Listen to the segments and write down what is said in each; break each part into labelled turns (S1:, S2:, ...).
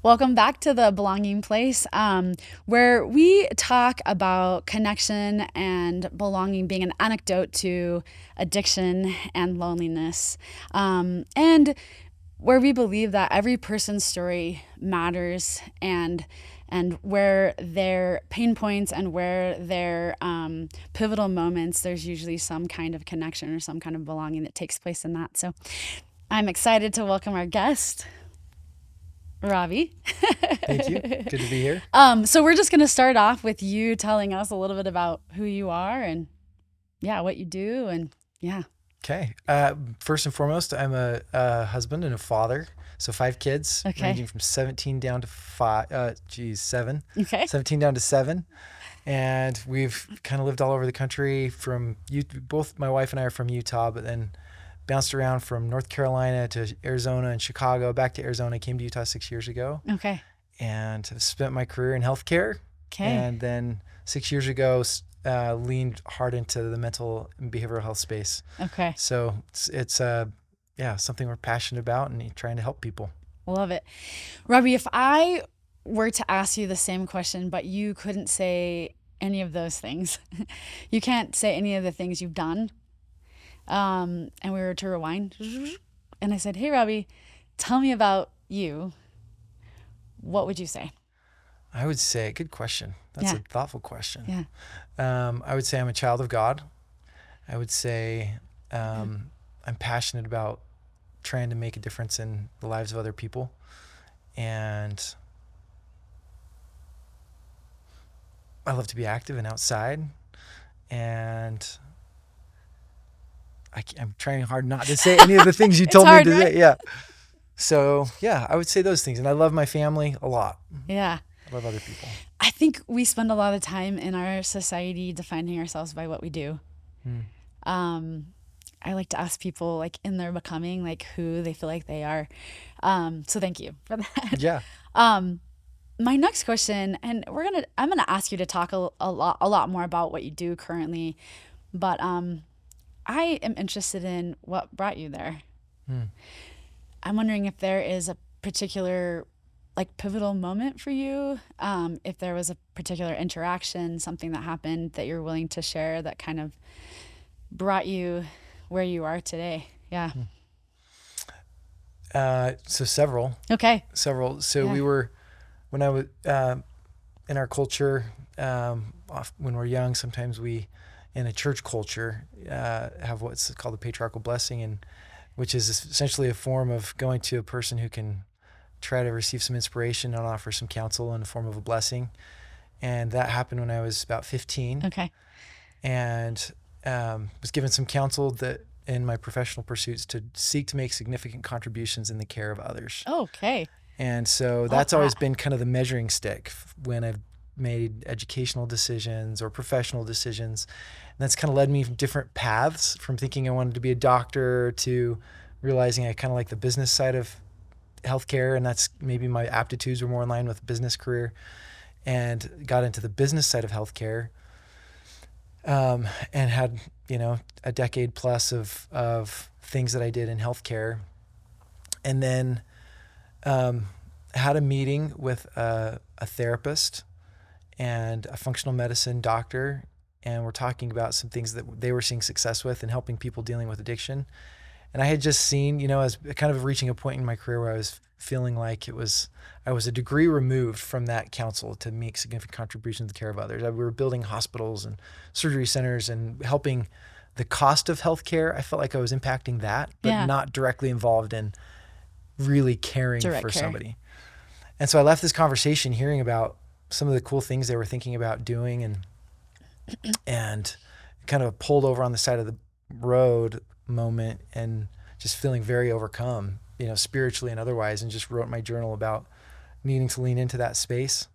S1: Welcome back to the Belonging Place, where we talk about connection and belonging being an antidote to addiction and loneliness. And where we believe that every person's story matters, and where their pain points and where their pivotal moments, there's usually some kind of connection or some kind of belonging that takes place in that. So I'm excited to welcome our guest, Robbie.
S2: Thank you. Good to be here.
S1: So we're just going to start off with you telling us a little bit about who you are and what you do. And
S2: Okay. First and foremost, I'm a husband and a father. So 5 kids, ranging from 17 down to 7.
S1: Okay.
S2: 17 down to 7. And we've kind of lived all over the country both my wife and I are from Utah, but then bounced around from North Carolina to Arizona and Chicago, back to Arizona. I came to Utah 6 years ago.
S1: Okay.
S2: And I've spent my career in healthcare.
S1: Okay.
S2: And then 6 years ago, leaned hard into the mental and behavioral health space.
S1: Okay.
S2: So it's something we're passionate about and trying to help people.
S1: Love it. Robbie, if I were to ask you the same question, but you couldn't say any of those things, you can't say any of the things you've done, and we were to rewind, and I said, hey, Robbie, tell me about you, what would you say?
S2: I would say, good question. That's a thoughtful question.
S1: Yeah.
S2: I would say I'm a child of God. I would say I'm passionate about trying to make a difference in the lives of other people. And I love to be active and outside. And I'm trying hard not to say any of the things you told me to say. Yeah. So, I would say those things. And I love my family a lot.
S1: Yeah.
S2: I love other people.
S1: I think we spend a lot of time in our society defining ourselves by what we do. I like to ask people, like, in their becoming, like, who they feel like they are. So thank you for that.
S2: Yeah.
S1: My next question, and I'm gonna ask you to talk a lot more about what you do currently, but I am interested in what brought you there. I'm wondering if there is a particular, like, pivotal moment for you, if there was a particular interaction, something that happened that you're willing to share that kind of brought you where you are today. Yeah.
S2: So several.
S1: Okay.
S2: Several. So we were, when I was in our culture, when we're young, sometimes we, in a church culture, have what's called the patriarchal blessing, and which is essentially a form of going to a person who can try to receive some inspiration and offer some counsel in the form of a blessing. And that happened when I was about 15.
S1: Okay.
S2: And was given some counsel that in my professional pursuits to seek to make significant contributions in the care of others.
S1: Okay.
S2: And so that's always been kind of the measuring stick when I've made educational decisions or professional decisions. And that's kind of led me different paths, from thinking I wanted to be a doctor to realizing I kind of like the business side of healthcare, and that's maybe my aptitudes were more in line with a business career, and got into the business side of healthcare, and had, a decade plus of things that I did in healthcare. And then had a meeting with a therapist and a functional medicine doctor, and we're talking about some things that they were seeing success with and helping people dealing with addiction. And I had just seen, as kind of reaching a point in my career where I was feeling like I was a degree removed from that counsel to make significant contributions to the care of others. We were building hospitals and surgery centers and helping the cost of healthcare. I felt like I was impacting that, but not directly involved in really caring for somebody. And so I left this conversation hearing about some of the cool things they were thinking about doing, and kind of pulled over on the side of the road moment and just feeling very overcome, spiritually and otherwise, and just wrote my journal about needing to lean into that space.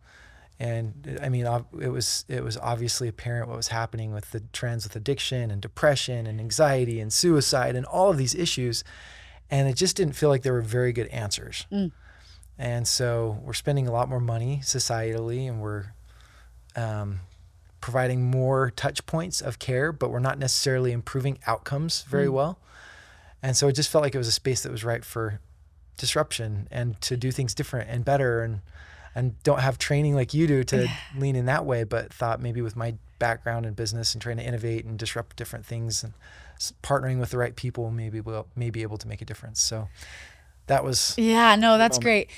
S2: And I mean, it was obviously apparent what was happening with the trends with addiction and depression and anxiety and suicide and all of these issues. And it just didn't feel like there were very good answers. And so we're spending a lot more money societally, and we're providing more touch points of care, but we're not necessarily improving outcomes very well. And so it just felt like it was a space that was right for disruption and to do things different and better, and don't have training like you do to lean in that way, but thought maybe with my background in business and trying to innovate and disrupt different things and partnering with the right people, maybe we'll be able to make a difference. So that was
S1: that's great.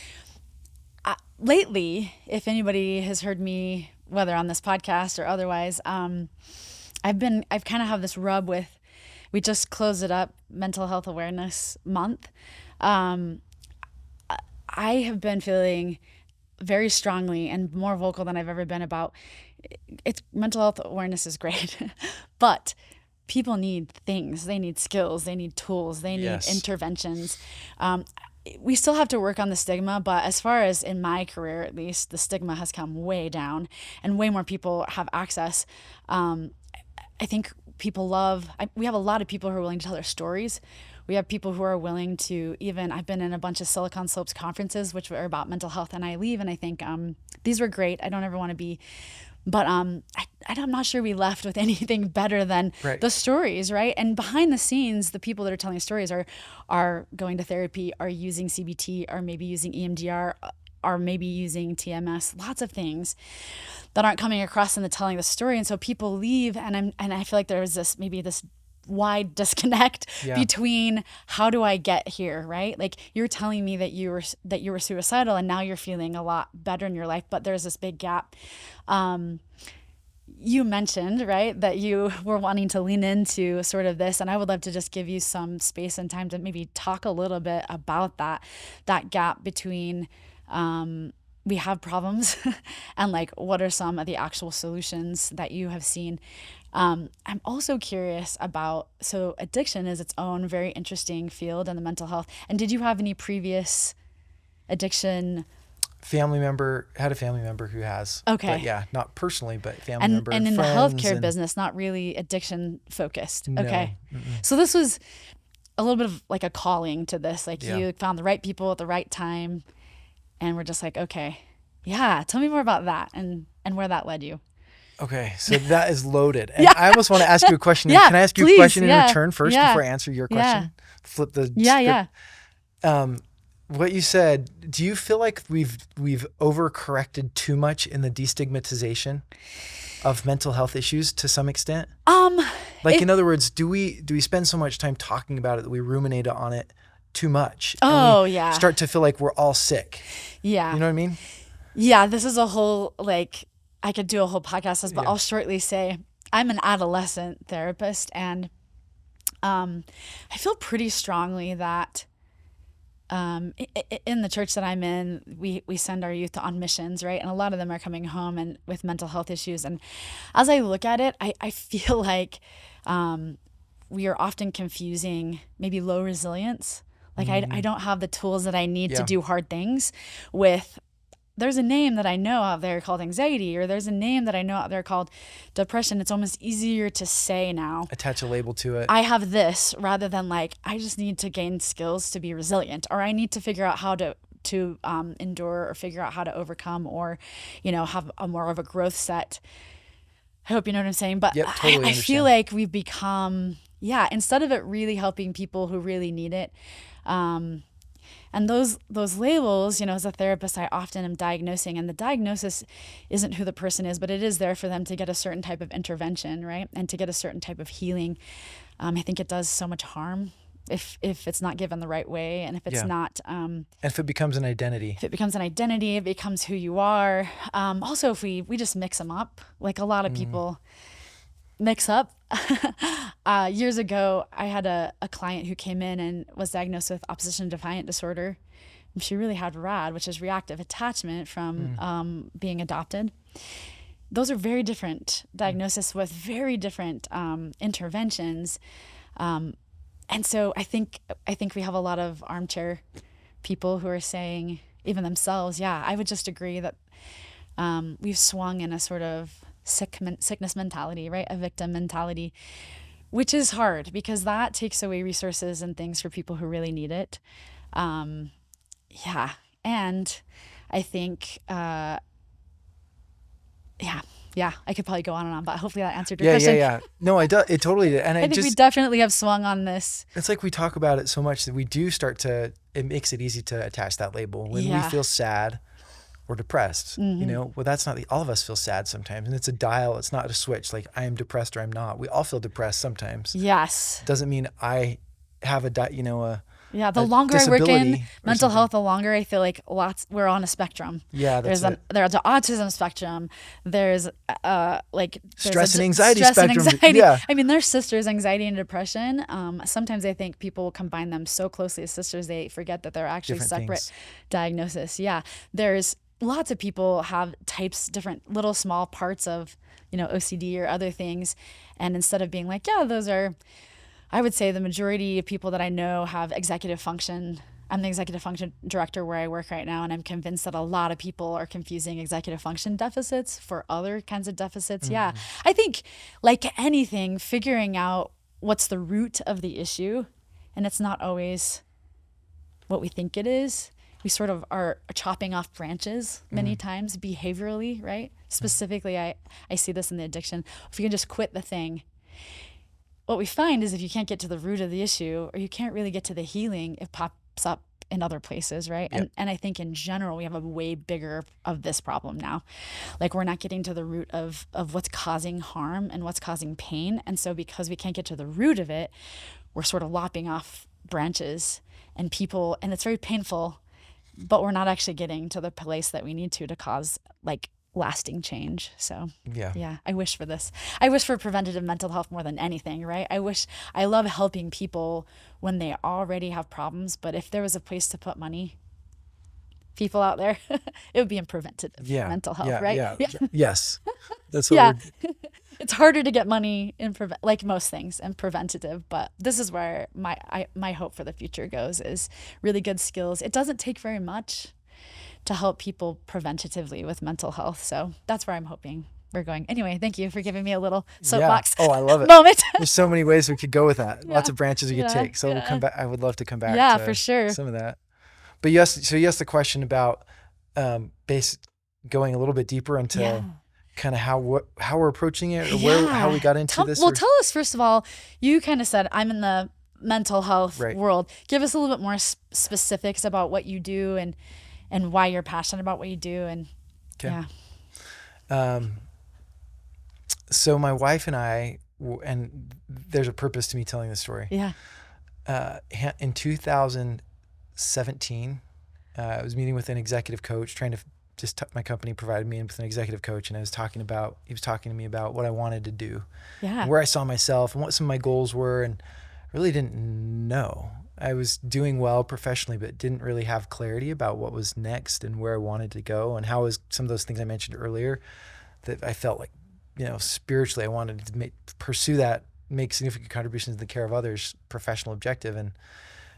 S1: Lately, if anybody has heard me, whether on this podcast or otherwise, I've kind of have this rub with, we just closed it up, Mental Health Awareness Month. I have been feeling very strongly and more vocal than I've ever been about mental health awareness is great, but people need things. They need skills. They need tools. They need interventions. We still have to work on the stigma, but as far as in my career, at least, the stigma has come way down and way more people have access. I think we have a lot of people who are willing to tell their stories. We have people who are willing to I've been in a bunch of Silicon Slopes conferences, which were about mental health, and I leave and I think these were great. I don't ever want to be, but I'm not sure we left with anything better than the stories, right? And behind the scenes, the people that are telling stories are going to therapy, are using CBT, are maybe using EMDR, are maybe using TMS, lots of things that aren't coming across in the telling the story. And so people leave, and I feel like there was this wide disconnect between how do I get here, right? Like you're telling me that you were suicidal and now you're feeling a lot better in your life, but there's this big gap. You mentioned, right, that you were wanting to lean into sort of this, and I would love to just give you some space and time to maybe talk a little bit about that gap between we have problems and like what are some of the actual solutions that you have seen. I'm also curious about, so addiction is its own very interesting field in the mental health. And did you have any previous addiction?
S2: Had a family member who has.
S1: Okay.
S2: But not personally, but family member.
S1: And in the
S2: friends
S1: healthcare business, not really addiction focused.
S2: No.
S1: Okay. So this was a little bit of like a calling to this, like you found the right people at the right time and we're just like, okay, tell me more about that and where that led you.
S2: Okay, so that is loaded. And I almost want to ask you a question. Can I ask you a question in return first before I answer your question? Flip the script. What you said, do you feel like we've overcorrected too much in the destigmatization of mental health issues to some extent? In other words, do we spend so much time talking about it that we ruminate on it too much? Start to feel like we're all sick.
S1: Yeah.
S2: You know what I mean?
S1: Yeah, this is a whole, I could do a whole podcast on this, but I'll shortly say I'm an adolescent therapist, and I feel pretty strongly that in the church that I'm in, we send our youth on missions, right? And a lot of them are coming home and with mental health issues. And as I look at it, I feel like we are often confusing maybe low resilience. Like I don't have the tools that I need to do hard things with. There's a name that I know out there called anxiety, or there's a name that I know out there called depression. It's almost easier to say now.
S2: Attach a label to it.
S1: I have this, rather than like, I just need to gain skills to be resilient, or I need to figure out how to endure, or figure out how to overcome, or, have a more of a growth set. I hope you know what I'm saying. But
S2: totally
S1: I feel like we've become, instead of it really helping people who really need it, and those labels, as a therapist, I often am diagnosing, and the diagnosis isn't who the person is, but it is there for them to get a certain type of intervention, right? And to get a certain type of healing. I think it does so much harm if it's not given the right way, and if it's not. And
S2: if it becomes an identity.
S1: If it becomes an identity, it becomes who you are. Also, if we just mix them up, like a lot of people mix up. Years ago, I had a client who came in and was diagnosed with opposition defiant disorder. And she really had RAD, which is reactive attachment from being adopted. Those are very different diagnoses with very different interventions. And so I think we have a lot of armchair people who are saying, even themselves, I would just agree that we've swung in a sort of sickness mentality, right? A victim mentality, which is hard because that takes away resources and things for people who really need it. And I think, Yeah, I could probably go on and on, but hopefully that answered your question.
S2: Yeah. No, it totally did. And
S1: I think we definitely have swung on this.
S2: It's like we talk about it so much that we do it makes it easy to attach that label. When we feel sad or depressed, well, that's not all of us feel sad sometimes. And it's a dial. It's not a switch. Like I am depressed or I'm not. We all feel depressed sometimes.
S1: Yes.
S2: Doesn't mean I have
S1: the longer I work in mental health, the longer I feel like we're on a spectrum.
S2: Yeah,
S1: there's an autism spectrum. There's
S2: stress and anxiety spectrum. Yeah.
S1: I mean, there's sisters, anxiety and depression. Sometimes I think people combine them so closely as sisters, they forget that they're actually
S2: Different
S1: separate
S2: things.
S1: diagnosis. Yeah. There's lots of people have different little small parts of, OCD or other things. And instead of being like, yeah, those are, I would say the majority of people that I know have executive function. I'm the executive function director where I work right now, and I'm convinced that a lot of people are confusing executive function deficits for other kinds of deficits. Mm. Yeah. I think like anything, figuring out what's the root of the issue, and it's not always what we think it is. We sort of are chopping off branches many times behaviorally, right? Specifically, I see this in the addiction. If you can just quit the thing, what we find is if you can't get to the root of the issue, or you can't really get to the healing, it pops up in other places, right? Yep. And I think in general, we have a way bigger of this problem now. Like we're not getting to the root of what's causing harm and what's causing pain. And so because we can't get to the root of it, we're sort of lopping off branches and people, and it's very painful, but we're not actually getting to the place that we need to cause like lasting change. So yeah, I wish for this. I wish for preventative mental health more than anything, right? I love helping people when they already have problems, but if there was a place to put money, people out there, it would be in preventative mental health, right?
S2: Yeah. Yes. That's what
S1: it's harder to get money in like most things in preventative, but this is where my hope for the future goes, is really good skills. It doesn't take very much to help people preventatively with mental health. So that's where I'm hoping we're going. Anyway, thank you for giving me a little soapbox
S2: I love it.
S1: moment.
S2: There's so many ways we could go with that. Lots of branches we could take. So we'll come back. I would love to come back to
S1: for sure.
S2: some of that. But you asked the question about going a little bit deeper into kind of how we're approaching it, or how we got into this.
S1: Well, tell us, first of all, you kind of said, I'm in the mental health world. Give us a little bit more specifics about what you do and why you're passionate about what you do. And
S2: so my wife and I, and there's a purpose to me telling this story.
S1: Yeah.
S2: In 2017, I was meeting with an executive coach, trying to my company provided me with an executive coach, and he was talking to me about what I wanted to do, where I saw myself and what some of my goals were. And I really didn't know. I was doing well professionally, but didn't really have clarity about what was next and where I wanted to go, and how was some of those things I mentioned earlier that I felt like, spiritually I wanted to pursue that, make significant contributions to the care of others, professional objective, and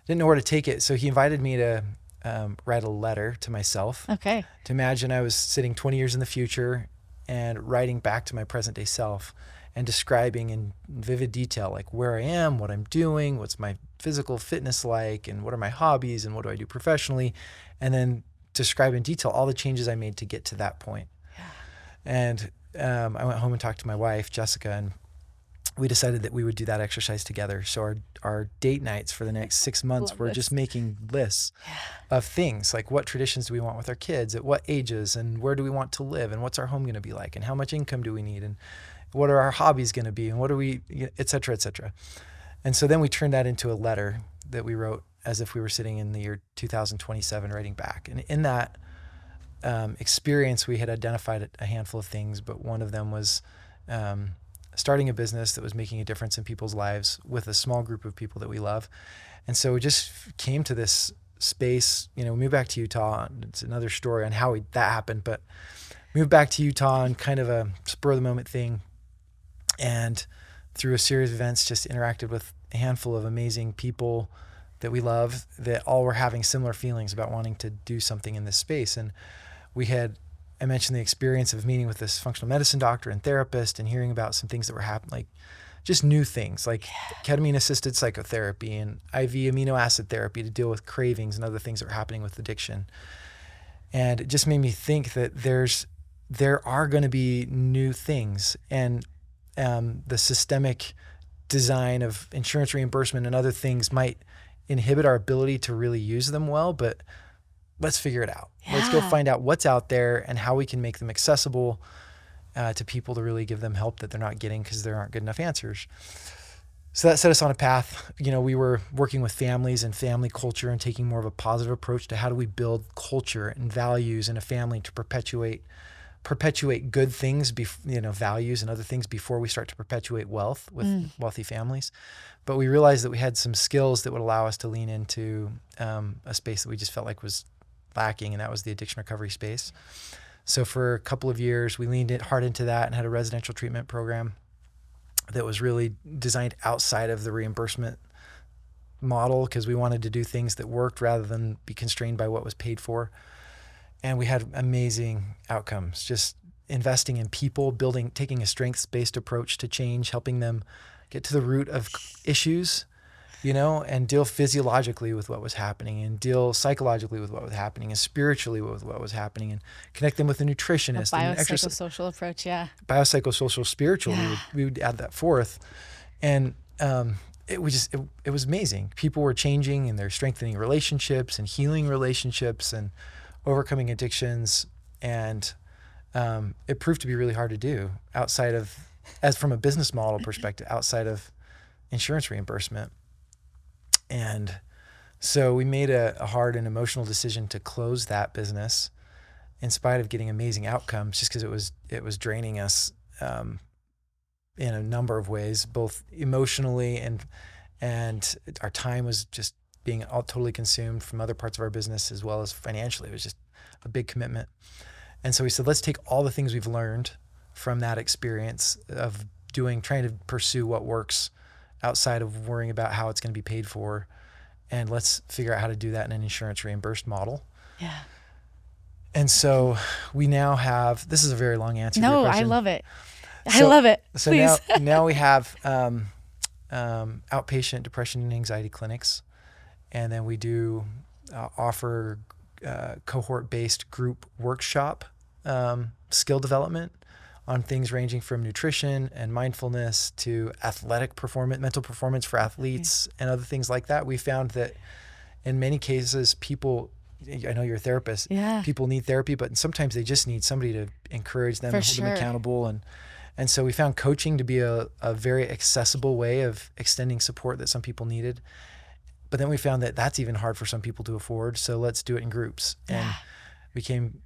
S2: didn't know where to take it. So he invited me to write a letter to myself.
S1: Okay.
S2: To imagine I was sitting 20 years in the future and writing back to my present day self and describing in vivid detail, like where I am, what I'm doing, what's my physical fitness like, and what are my hobbies, and what do I do professionally, and then describe in detail all the changes I made to get to that point. Yeah. And I went home and talked to my wife, Jessica, and we decided that we would do that exercise together. So our date nights for the next 6 months were just making lists of things, like what traditions do we want with our kids, at what ages, and where do we want to live, and what's our home going to be like, and how much income do we need, and what are our hobbies going to be, and what are we, et cetera, et cetera. And so then we turned that into a letter that we wrote as if we were sitting in the year 2027 writing back. And in that experience, we had identified a handful of things, but one of them was starting a business that was making a difference in people's lives with a small group of people that we love. And so we just came to this space, we moved back to Utah. It's another story on how that happened, but moved back to Utah on kind of a spur of the moment thing. And through a series of events, just interacted with a handful of amazing people that we love, that all were having similar feelings about wanting to do something in this space. And I mentioned the experience of meeting with this functional medicine doctor and therapist, and hearing about some things that were happening, like just new things like ketamine-assisted psychotherapy and IV amino acid therapy to deal with cravings and other things that were happening with addiction. And it just made me think that there's there are going to be new things, and the systemic design of insurance reimbursement and other things might inhibit our ability to really use them well, but let's figure it out.
S1: Yeah.
S2: Let's go find out what's out there and how we can make them accessible to people to really give them help that they're not getting because there aren't good enough answers. So that set us on a path. We were working with families and family culture and taking more of a positive approach to how do we build culture and values in a family to perpetuate good things, values and other things before we start to perpetuate wealth with wealthy families. But we realized that we had some skills that would allow us to lean into a space that we just felt like was lacking, and that was the addiction recovery space. So for a couple of years, we leaned hard into that and had a residential treatment program that was really designed outside of the reimbursement model because we wanted to do things that worked rather than be constrained by what was paid for. And we had amazing outcomes, just investing in people, taking a strengths-based approach to change, helping them get to the root of issues, and deal physiologically with what was happening and deal psychologically with what was happening and spiritually with what was happening and connect them with a nutritionist.
S1: A biopsychosocial approach, yeah.
S2: Biopsychosocial, spiritual,
S1: yeah.
S2: we would add that forth. And it was amazing. People were changing and they're strengthening relationships and healing relationships and overcoming addictions, and it proved to be really hard to do from a business model perspective, outside of insurance reimbursement. And so we made a hard and emotional decision to close that business in spite of getting amazing outcomes, just because it was draining us in a number of ways, both emotionally and our time was just being all totally consumed from other parts of our business, as well as financially. It was just a big commitment. And so we said, let's take all the things we've learned from that experience of trying to pursue what works outside of worrying about how it's going to be paid for. And let's figure out how to do that in an insurance reimbursed model.
S1: Yeah.
S2: And so we now have, this is a very long answer to your question.
S1: I love it. I love it.
S2: So
S1: Please.
S2: now we have outpatient depression and anxiety clinics. And then we do offer cohort-based group workshop skill development on things ranging from nutrition and mindfulness to athletic performance, mental performance for athletes, and other things like that. We found that in many cases, I know you're a therapist, people need therapy, but sometimes they just need somebody to encourage them and hold them accountable. And so we found coaching to be a very accessible way of extending support that some people needed. But then we found that that's even hard for some people to afford. So let's do it in groups. And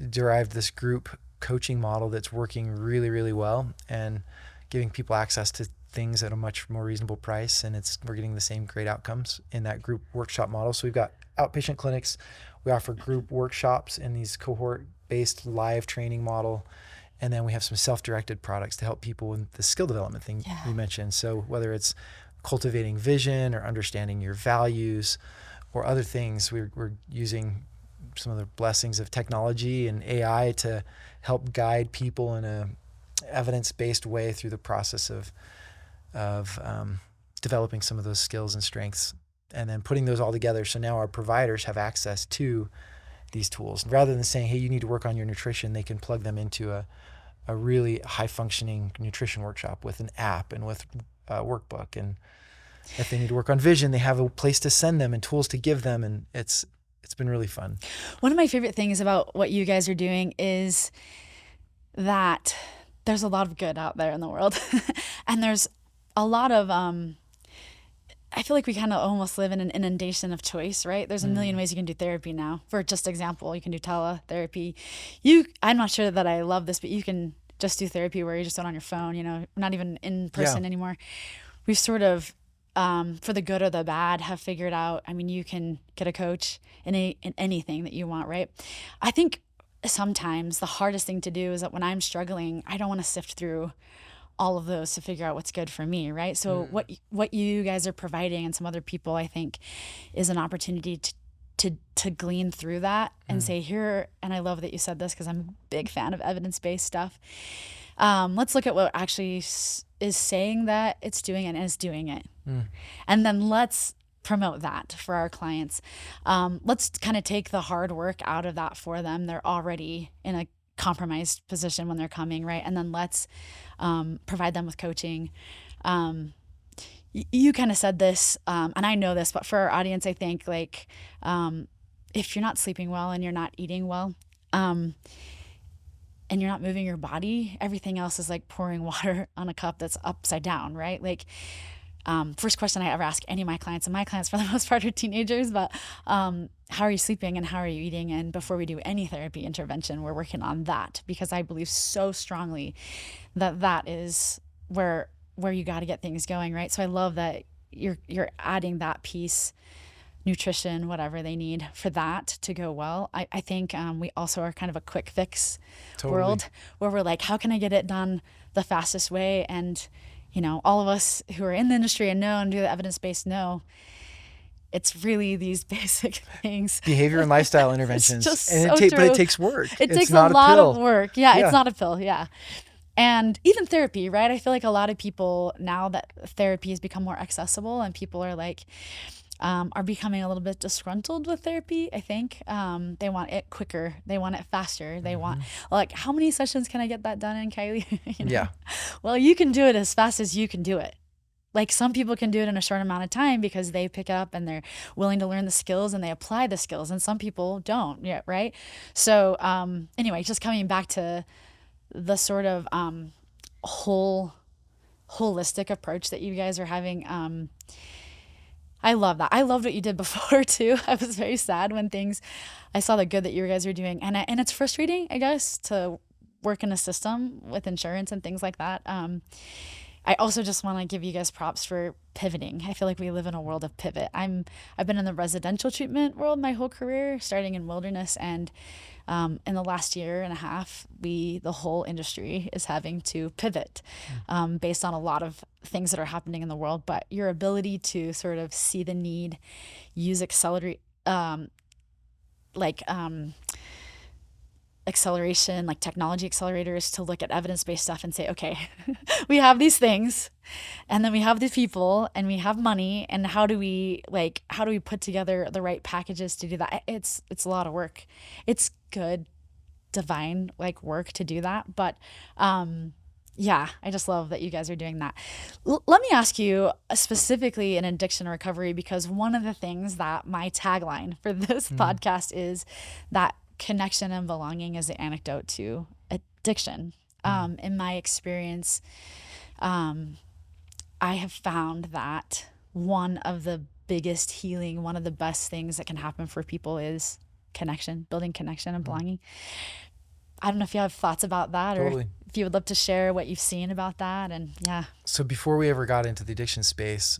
S2: derived this group coaching model that's working really, really well and giving people access to things at a much more reasonable price. And we're getting the same great outcomes in that group workshop model. So we've got outpatient clinics. We offer group workshops in these cohort-based live training model. And then we have some self-directed products to help people with the skill development thing you mentioned. So whether it's cultivating vision or understanding your values or other things, we're using some of the blessings of technology and AI to help guide people in a evidence-based way through the process of developing some of those skills and strengths, and then putting those all together. So now our providers have access to these tools. Rather than saying, hey, you need to work on your nutrition, they can plug them into a really high-functioning nutrition workshop with an app and with a workbook. And if they need to work on vision, they have a place to send them and tools to give them, and it's been really fun.
S1: One of my favorite things about what you guys are doing is that there's a lot of good out there in the world. And there's a lot of, I feel like we kind of almost live in an inundation of choice, right? There's a million ways you can do therapy now. For just example, you can do teletherapy. I'm not sure that I love this, but you can just do therapy where you just do it on your phone, not even in person anymore. We've sort of, for the good or the bad, have figured out, you can get a coach in anything that you want, right? I think sometimes the hardest thing to do is that when I'm struggling, I don't want to sift through all of those to figure out what's good for me, right? So what you guys are providing and some other people, I think, is an opportunity to glean through that and say here, and I love that you said this because I'm a big fan of evidence-based stuff. Let's look at what actually is saying that it's doing it and is doing it. And then let's promote that for our clients. Let's kind of take the hard work out of that for them. They're already in a compromised position when they're coming, right? And then let's provide them with coaching. You kind of said this, and I know this, but for our audience, I think like if you're not sleeping well and you're not eating well, and you're not moving your body, everything else is like pouring water on a cup that's upside down, right? Like, first question I ever ask any of my clients, and my clients for the most part are teenagers, but how are you sleeping and how are you eating? And before we do any therapy intervention, we're working on that, because I believe so strongly that that is where you got to get things going, right? So I love that you're adding that piece, nutrition, whatever they need for that to go well. I think we also are kind of a quick fix world where we're like, how can I get it done the fastest way? And all of us who are in the industry and know and do the evidence-based know it's really these basic things.
S2: Behavior and lifestyle interventions.
S1: It's just
S2: and
S1: so
S2: but it takes work.
S1: It
S2: it's
S1: takes
S2: not
S1: a lot
S2: pill.
S1: of work. Yeah, it's not a pill. Yeah. And even therapy, right? I feel like a lot of people, now that therapy has become more accessible and people are like, are becoming a little bit disgruntled with therapy, I think. They want it quicker. They want it faster. They want, like, how many sessions can I get that done in, Kylee?
S2: Yeah.
S1: Well, you can do it as fast as you can do it. Like, some people can do it in a short amount of time because they pick up and they're willing to learn the skills and they apply the skills, and some people don't yet, right? So anyway, just coming back to the sort of holistic approach that you guys are having. I love that. I loved what you did before too. I was very sad when I saw the good that you guys were doing. And it's frustrating, I guess, to work in a system with insurance and things like that. I also just want to give you guys props for pivoting. I feel like we live in a world of pivot. I've been in the residential treatment world my whole career, starting in wilderness, and in the last year and a half, the whole industry is having to pivot based on a lot of things that are happening in the world. But your ability to sort of see the need, use acceleration, like technology accelerators, to look at evidence-based stuff and say, okay, we have these things, and then we have the people, and we have money, and how do we put together the right packages to do that? It's a lot of work. It's good, divine work to do that, but yeah, I just love that you guys are doing that. Let me ask you specifically in addiction recovery, because one of the things that my tagline for this podcast is that connection and belonging is the antidote to addiction. In my experience, I have found that one of the biggest healing, one of the best things that can happen for people is connection, building connection and belonging. I don't know if you have thoughts about that, or if you would love to share what you've seen about that. And yeah.
S2: So before we ever got into the addiction space,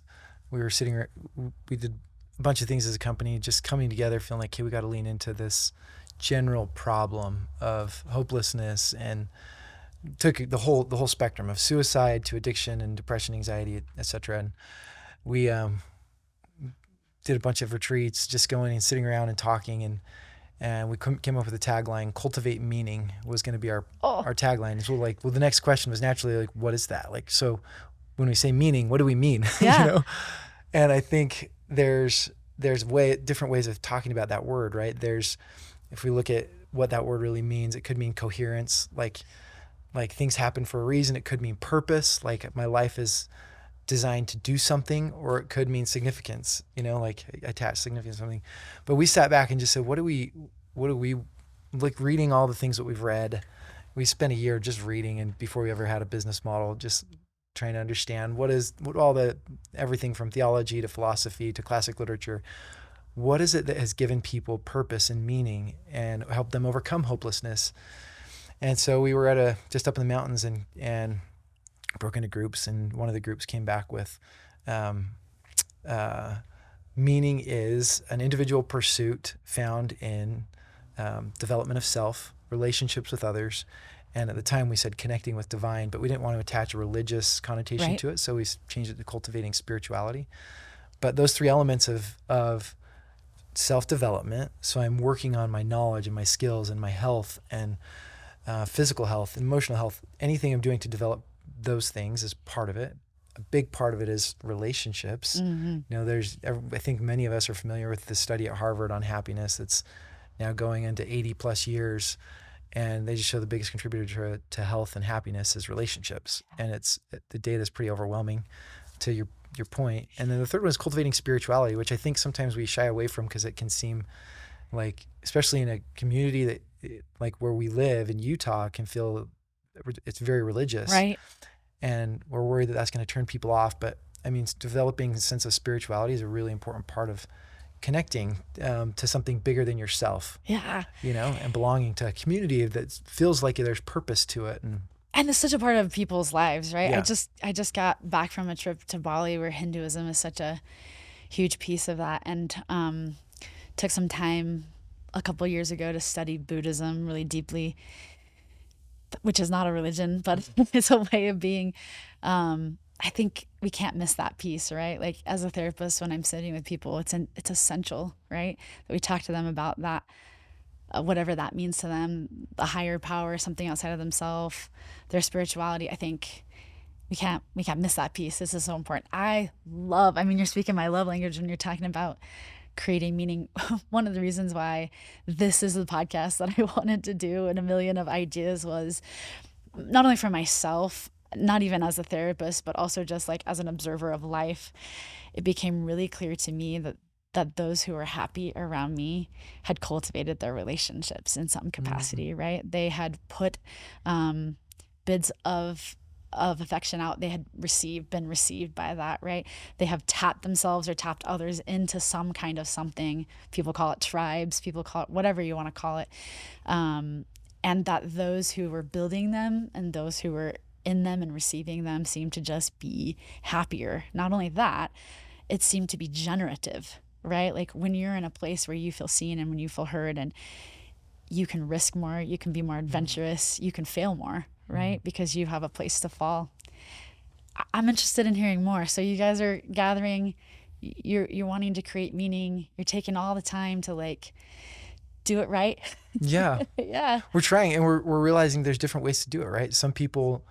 S2: we did a bunch of things as a company, just coming together, feeling like, hey, we got to lean into this general problem of hopelessness, and took the whole spectrum of suicide to addiction and depression, anxiety, etc. And we did a bunch of retreats, just going and sitting around and talking, and we came up with a tagline. Cultivate meaning was going to be our tagline. So the next question was naturally what is that? So when we say meaning, what do we mean?
S1: Yeah.
S2: And I think there's different ways of talking about that word, right? If we look at what that word really means, it could mean coherence, like things happen for a reason. It could mean purpose, like my life is designed to do something, or it could mean significance, attach significance to something. But we sat back and just said, what do we reading all the things that we've read. We spent a year just reading, and before we ever had a business model, just trying to understand everything from theology to philosophy to classic literature. What is it that has given people purpose and meaning and helped them overcome hopelessness? And so we were just up in the mountains and broke into groups, and one of the groups came back with meaning is an individual pursuit found in development of self, relationships with others, and at the time we said connecting with divine, but we didn't want to attach a religious connotation to it, so we changed it to cultivating spirituality. But those three elements of self-development, so I'm working on my knowledge and my skills and my health and physical health, emotional health, anything I'm doing to develop those things is part of it. A big part of it is relationships. I think many of us are familiar with the study at Harvard on happiness that's now going into 80 plus years. And they just show the biggest contributor to health and happiness is relationships. And the data is pretty overwhelming to your point. And then the third one is cultivating spirituality, which I think sometimes we shy away from because it can seem like, especially in a community that like where we live in Utah, can feel it's very religious.
S1: Right.
S2: And we're worried that that's going to turn people off. But I mean, developing a sense of spirituality is a really important part of connecting to something bigger than yourself.
S1: Yeah.
S2: And belonging to a community that feels like there's purpose to it.
S1: And it's such a part of people's lives, right?
S2: Yeah.
S1: I just got back from a trip to Bali where Hinduism is such a huge piece of that, and took some time a couple years ago to study Buddhism really deeply, which is not a religion, but it's a way of being. I think we can't miss that piece, right? Like as a therapist, when I'm sitting with people, it's essential, right? That we talk to them about that, whatever that means to them, a higher power, something outside of themselves, their spirituality. I think we can't miss that piece. This is so important. I mean, you're speaking my love language when you're talking about creating meaning. One of the reasons why this is the podcast that I wanted to do, and a million of ideas, was not only for myself, not even as a therapist, but also just like as an observer of life. It became really clear to me that those who were happy around me had cultivated their relationships in some capacity, right? They had put bids of affection out. They had been received by that, right? They have tapped themselves or tapped others into some kind of something. People call it tribes, people call it whatever you want to call it. And that those who were building them and those who were in them and receiving them seemed to just be happier. Not only that, it seemed to be generative, right? Like when you're in a place where you feel seen and when you feel heard, and you can risk more, you can be more adventurous, you can fail more, right? Because you have a place to fall. I'm interested in hearing more. So you guys are gathering, you're wanting to create meaning, you're taking all the time to like do it right.
S2: Yeah.
S1: Yeah.
S2: We're trying, and we're realizing there's different ways to do it, right? Some people,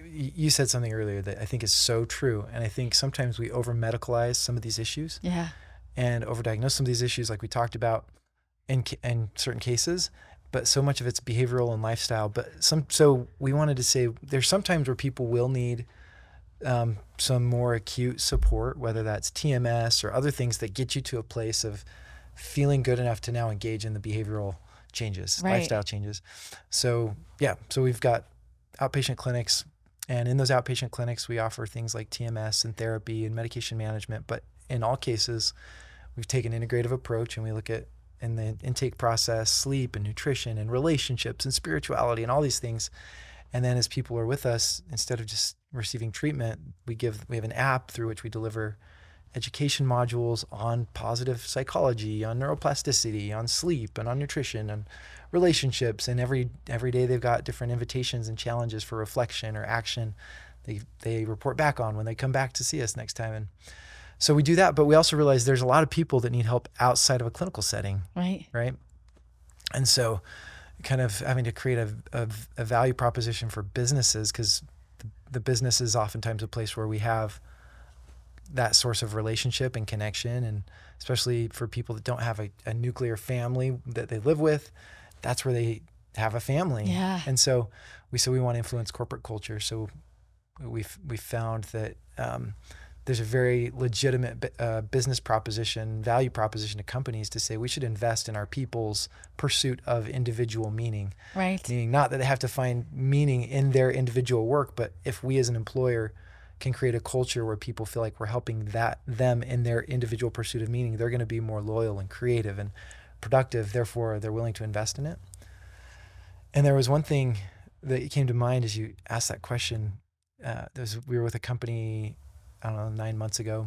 S2: you said something earlier that I think is so true. And I think sometimes we over medicalize some of these issues.
S1: Yeah.
S2: And overdiagnose some of these issues, like we talked about in certain cases, but so much of it's behavioral and lifestyle. But so we wanted to say there's sometimes where people will need some more acute support, whether that's TMS or other things that get you to a place of feeling good enough to now engage in the behavioral changes,
S1: right.
S2: Lifestyle changes. So we've got outpatient clinics, and in those outpatient clinics, we offer things like TMS and therapy and medication management. But in all cases, we've taken an integrative approach, and we look at in the intake process, sleep and nutrition and relationships and spirituality and all these things. And then as people are with us, instead of just receiving treatment, we have an app through which we deliver education modules on positive psychology, on neuroplasticity, on sleep, and on nutrition and relationships. And every day they've got different invitations and challenges for reflection or action they report back on when they come back to see us next time. And so we do that, but we also realize there's a lot of people that need help outside of a clinical setting. Right. And so kind of having to create a value proposition for businesses, because the business is oftentimes a place where we have that source of relationship and connection. And especially for people that don't have a nuclear family that they live with, that's where they have a family.
S1: Yeah.
S2: And so we want to influence corporate culture. So we found that there's a very legitimate business proposition, value proposition to companies to say we should invest in our people's pursuit of individual meaning.
S1: Right.
S2: Meaning not that they have to find meaning in their individual work, but if we as an employer can create a culture where people feel like we're helping them in their individual pursuit of meaning, they're going to be more loyal and creative and productive. Therefore, they're willing to invest in it. And there was one thing that came to mind as you asked that question. We were with a company, I don't know, 9 months ago,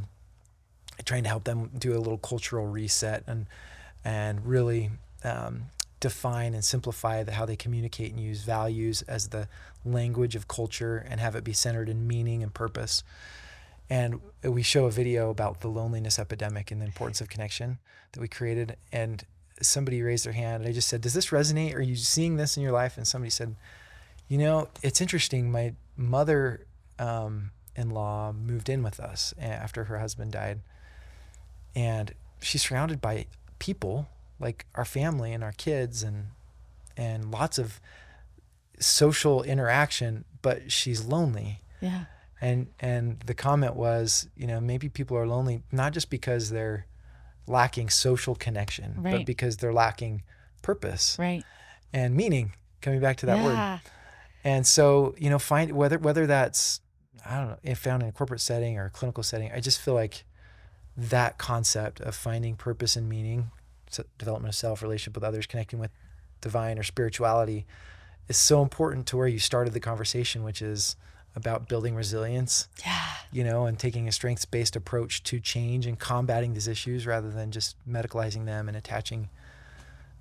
S2: trying to help them do a little cultural reset and really define and simplify how they communicate and use values as the language of culture and have it be centered in meaning and purpose. And we show a video about the loneliness epidemic and the importance of connection that we created. And somebody raised their hand, and I just said, does this resonate? Are you seeing this in your life? And somebody said, it's interesting. My mother-in-law moved in with us after her husband died. And she's surrounded by people like our family and our kids, and and lots of social interaction, but she's lonely.
S1: Yeah.
S2: And the comment was, maybe people are lonely not just because they're lacking social connection,
S1: Right.
S2: but because they're lacking purpose
S1: Right.
S2: and meaning, coming back to that word.
S1: Yeah.
S2: And so, find whether that's, I don't know, if found in a corporate setting or a clinical setting, I just feel like that concept of finding purpose and meaning, development of self, relationship with others, connecting with divine or spirituality, is so important to where you started the conversation, which is about building resilience, and taking a strengths-based approach to change and combating these issues rather than just medicalizing them and attaching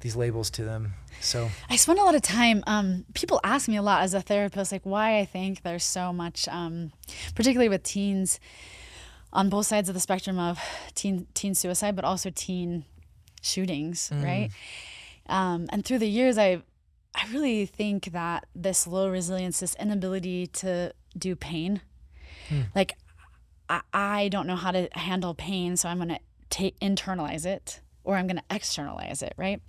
S2: these labels to them. So
S1: I spend a lot of time, people ask me a lot as a therapist, like why I think there's so much, particularly with teens on both sides of the spectrum of teen suicide, but also teen shootings, right? And through the years, I really think that this low resilience, this inability to do pain, like I don't know how to handle pain, so I'm going to internalize it or I'm going to externalize it, right?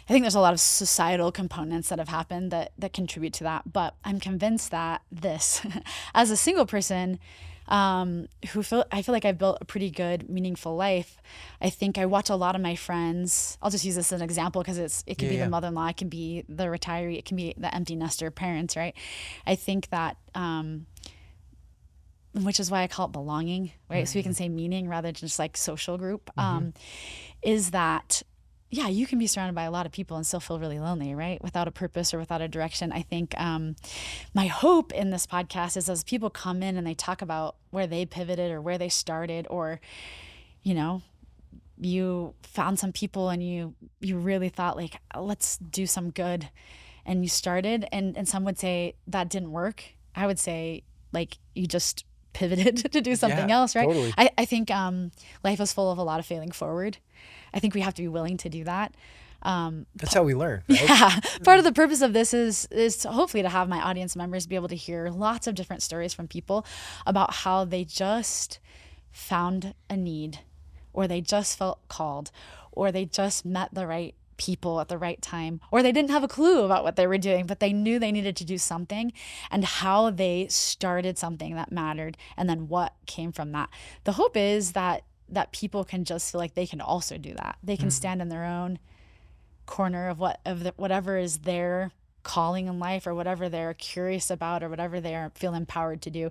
S1: I think there's a lot of societal components that have happened that contribute to that, but I'm convinced that this, as a single person, I feel like I've built a pretty good, meaningful life. I think I watch a lot of my friends. I'll just use this as an example because it can be the mother-in-law, it can be the retiree, it can be the empty nester parents, right? I think that, which is why I call it belonging, right? So we can say meaning rather than just like social group, is that, yeah, you can be surrounded by a lot of people and still feel really lonely, right? Without a purpose or without a direction. I think my hope in this podcast is as people come in and they talk about where they pivoted or where they started, or, you found some people and you really thought like, let's do some good. And you started and some would say that didn't work. I would say like you just pivoted to do something else, right?
S2: Totally.
S1: I think life is full of a lot of failing forward. I think we have to be willing to do that.
S2: That's how we learn, right?
S1: Yeah. Part of the purpose of this is hopefully to have my audience members be able to hear lots of different stories from people about how they just found a need, or they just felt called, or they just met the right people at the right time, or they didn't have a clue about what they were doing, but they knew they needed to do something, and how they started something that mattered, and then what came from that. The hope is that people can just feel like they can also do that. They can stand in their own corner of whatever is their calling in life, or whatever they're curious about, or whatever they feel empowered to do,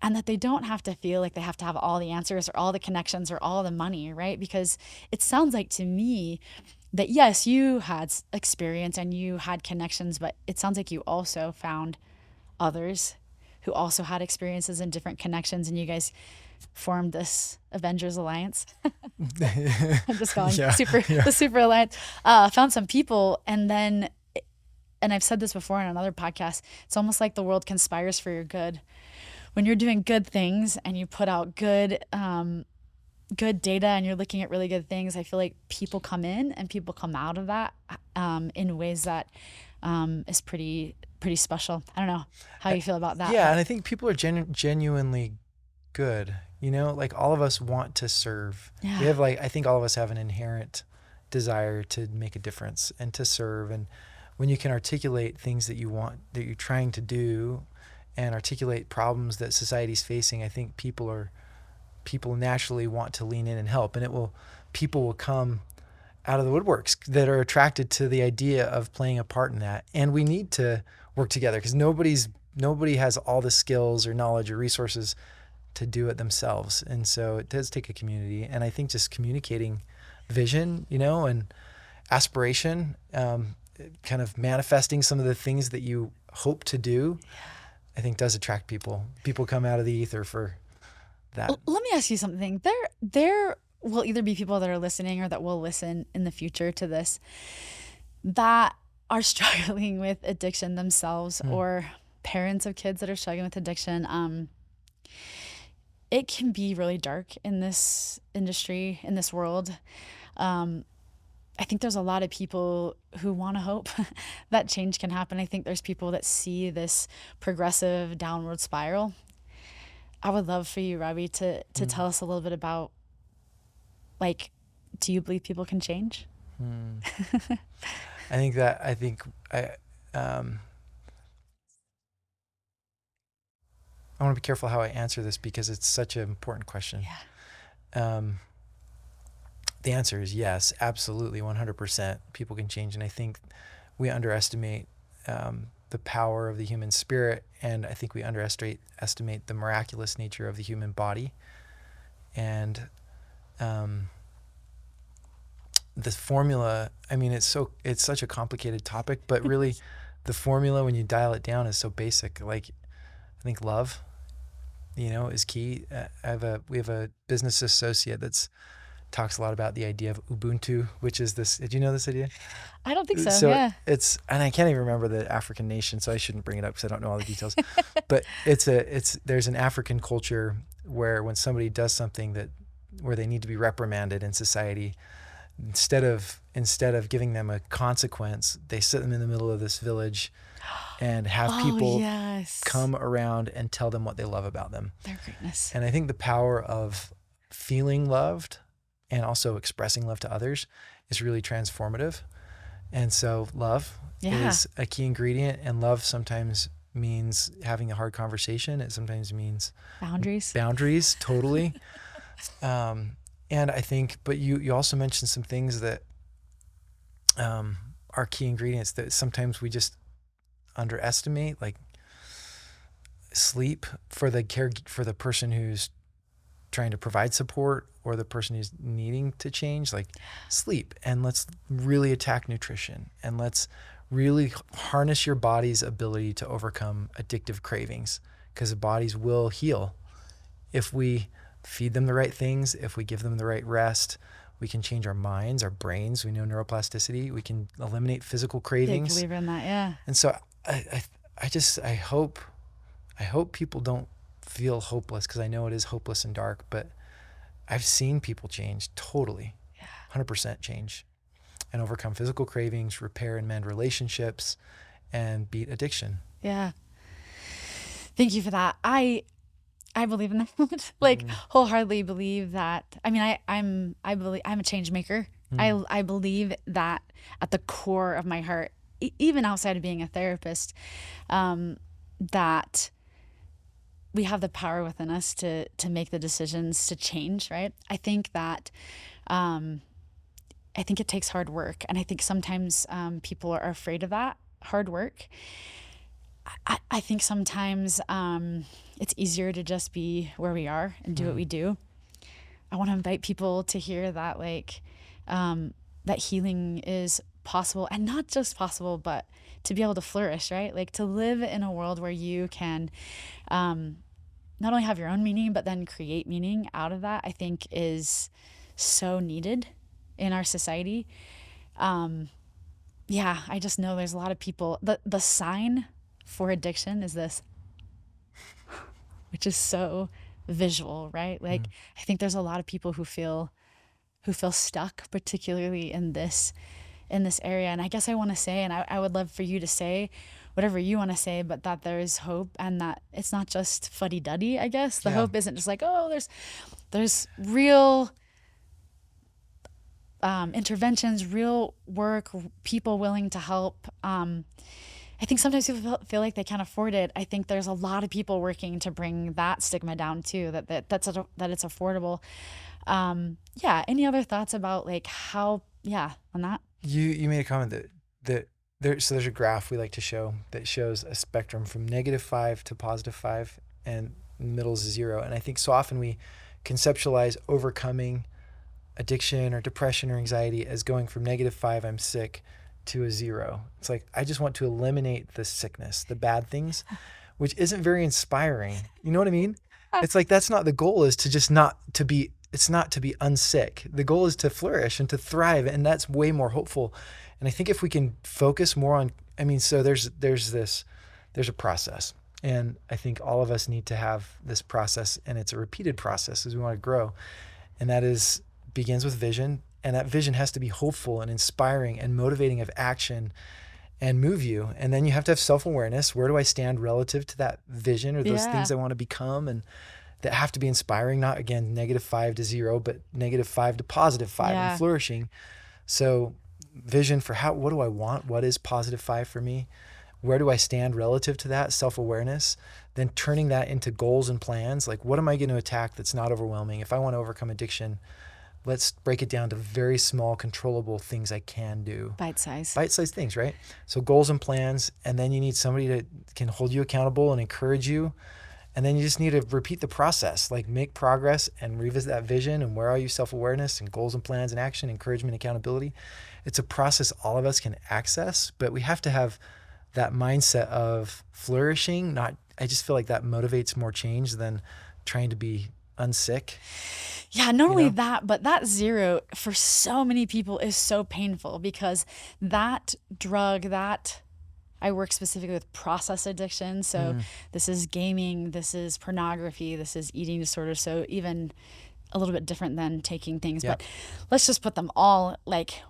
S1: and that they don't have to feel like they have to have all the answers or all the connections or all the money, right? Because it sounds like to me that yes, you had experience and you had connections, but it sounds like you also found others who also had experiences and different connections, and you guys formed this Avengers Alliance. I'm just calling the Super Alliance. Found some people, and then, and I've said this before in another podcast, it's almost like the world conspires for your good. When you're doing good things and you put out good data and you're looking at really good things, I feel like people come in and people come out of that in ways that is pretty special. I don't know how you feel about that.
S2: Yeah, and I think people are genuinely good. Like all of us want to serve.
S1: Yeah.
S2: We have I think all of us have an inherent desire to make a difference and to serve. And when you can articulate things that you want, that you're trying to do, and articulate problems that society's facing, I think people naturally want to lean in and help. And people will come out of the woodworks that are attracted to the idea of playing a part in that. And we need to work together because nobody has all the skills or knowledge or resources to do it themselves. And so it does take a community. And I think just communicating vision, and aspiration, kind of manifesting some of the things that you hope to do, I think does attract people. People come out of the ether for that.
S1: Let me ask you something. There will either be people that are listening or that will listen in the future to this that are struggling with addiction themselves, or parents of kids that are struggling with addiction. It can be really dark in this industry, in this world. I think there's a lot of people who want to hope that change can happen. I think there's people that see this progressive downward spiral. I would love for you, Robbie, to tell us a little bit about, do you believe people can change?
S2: Um, I want to be careful how I answer this because it's such an important question. Um, the answer is yes, absolutely, 100%. People can change, and I think we underestimate the power of the human spirit, and I think we underestimate the miraculous nature of the human body. And the formula, I mean, it's such a complicated topic, but really the formula, when you dial it down, is so basic. Like, I think love, is key. We have a business associate that's talks a lot about the idea of Ubuntu, which is this. Did you know this idea?
S1: I don't think so.
S2: So
S1: Yeah.
S2: and I can't even remember the African nation, so I shouldn't bring it up because I don't know all the details. But there's an African culture where when somebody does something where they need to be reprimanded in society, instead of giving them a consequence, they sit them in the middle of this village and have people come around and tell them what they love about them.
S1: Their greatness.
S2: And I think the power of feeling loved and also expressing love to others is really transformative. And so love is a key ingredient, and love sometimes means having a hard conversation. It sometimes means boundaries, totally. And I think, but you also mentioned some things that are key ingredients that sometimes we just underestimate, like sleep for the person who's trying to provide support or the person who's needing to change, like sleep. And let's really attack nutrition, and let's really harness your body's ability to overcome addictive cravings, because the bodies will heal if we feed them the right things, if we give them the right rest. We can change our minds, our brains. We know neuroplasticity. We can eliminate physical cravings.
S1: Big believer in that, yeah.
S2: And so I hope people don't feel hopeless, because I know it is hopeless and dark, but I've seen people change totally, 100% change, and overcome physical cravings, repair and mend relationships, and beat addiction.
S1: Yeah. Thank you for that. I believe in that. Wholeheartedly believe that. I mean, I believe I'm a change maker. I believe that at the core of my heart, even outside of being a therapist, that we have the power within us to make the decisions to change, right? I think that, I think it takes hard work. And I think sometimes people are afraid of that hard work. I think sometimes it's easier to just be where we are and do what we do. I want to invite people to hear that, that healing is possible, and not just possible, but to be able to flourish, right? Like to live in a world where you can not only have your own meaning, but then create meaning out of that, I think is so needed in our society. I just know there's a lot of people, the sign for addiction is this, which is so visual, right? Like I think there's a lot of people who feel stuck, particularly in this area. And I guess I want to say, and I would love for you to say whatever you want to say, but that there is hope, and that it's not just fuddy-duddy, I guess. The hope isn't just like, oh, there's real interventions, real work, people willing to help. I think sometimes people feel like they can't afford it. I think there's a lot of people working to bring that stigma down too, that it's affordable. Any other thoughts about how, on that?
S2: You made a comment that there's a graph we like to show that shows a spectrum from -5 to +5, and in the middle is 0. And I think so often we conceptualize overcoming addiction or depression or anxiety as going from -5, I'm sick, to a 0. It's like, I just want to eliminate the sickness, the bad things, which isn't very inspiring. You know what I mean? It's like, that's not the goal, is to just it's not to be unsick. The goal is to flourish and to thrive. And that's way more hopeful. And I think if we can focus more on, so there's a process. And I think all of us need to have this process, and it's a repeated process as we want to grow. And that begins with vision. And that vision has to be hopeful and inspiring and motivating of action and move you. And then you have to have self-awareness. Where do I stand relative to that vision or those things I want to become? And that have to be inspiring, not, again, -5 to 0, but -5 to +5 and flourishing. So vision for what do I want? What is positive 5 for me? Where do I stand relative to that? Self-awareness. Then turning that into goals and plans. Like, what am I going to attack that's not overwhelming? If I want to overcome addiction, let's break it down to very small, controllable things I can do. Bite-sized things, right? So goals and plans, and then you need somebody that can hold you accountable and encourage you. And then you just need to repeat the process, like make progress and revisit that vision. And where are you? Self-awareness and goals and plans and action, encouragement, accountability. It's a process all of us can access, but we have to have that mindset of flourishing. I just feel like that motivates more change than trying to be unsick.
S1: Yeah, not only that, but that 0 for so many people is so painful, because that drug, I work specifically with process addiction. So this is gaming, this is pornography, this is eating disorder. So even a little bit different than taking things, but let's just put them all, like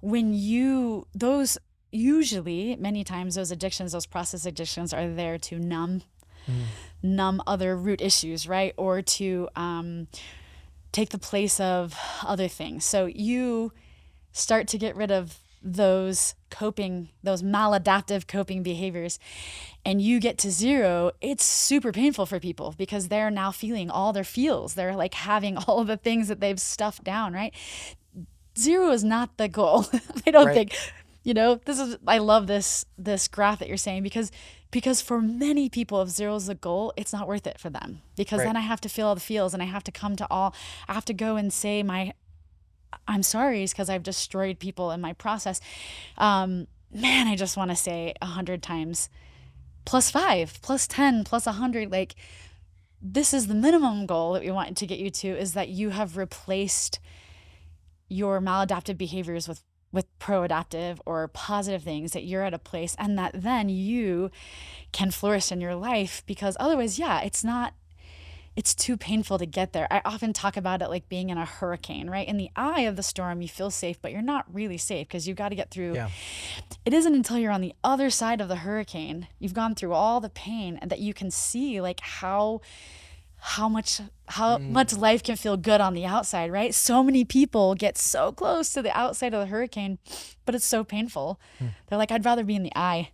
S1: usually many times those addictions, those process addictions are there to numb other root issues, right? Or to take the place of other things. So you start to get rid of those maladaptive coping behaviors, and you get to 0, it's super painful for people because they're now feeling all their feels. They're like having all the things that they've stuffed down, right? 0 is not the goal. I don't think, I love this graph that you're saying, because for many people, if 0 is the goal, it's not worth it for them, because then I have to feel all the feels, and I have to I have to go and say I'm sorry, because I've destroyed people in my process. Man, I just want to say 100 times +5, +10, +100. Like, this is the minimum goal that we want to get you to, is that you have replaced your maladaptive behaviors with pro-adaptive or positive things, that you're at a place, and that then you can flourish in your life, because otherwise, it's too painful to get there. I often talk about it like being in a hurricane, right? In the eye of the storm, you feel safe, but you're not really safe, because you've got to get through. Yeah. It isn't until you're on the other side of the hurricane, you've gone through all the pain, and that you can see like how much life can feel good on the outside, right? So many people get so close to the outside of the hurricane, but it's so painful. They're like, I'd rather be in the eye,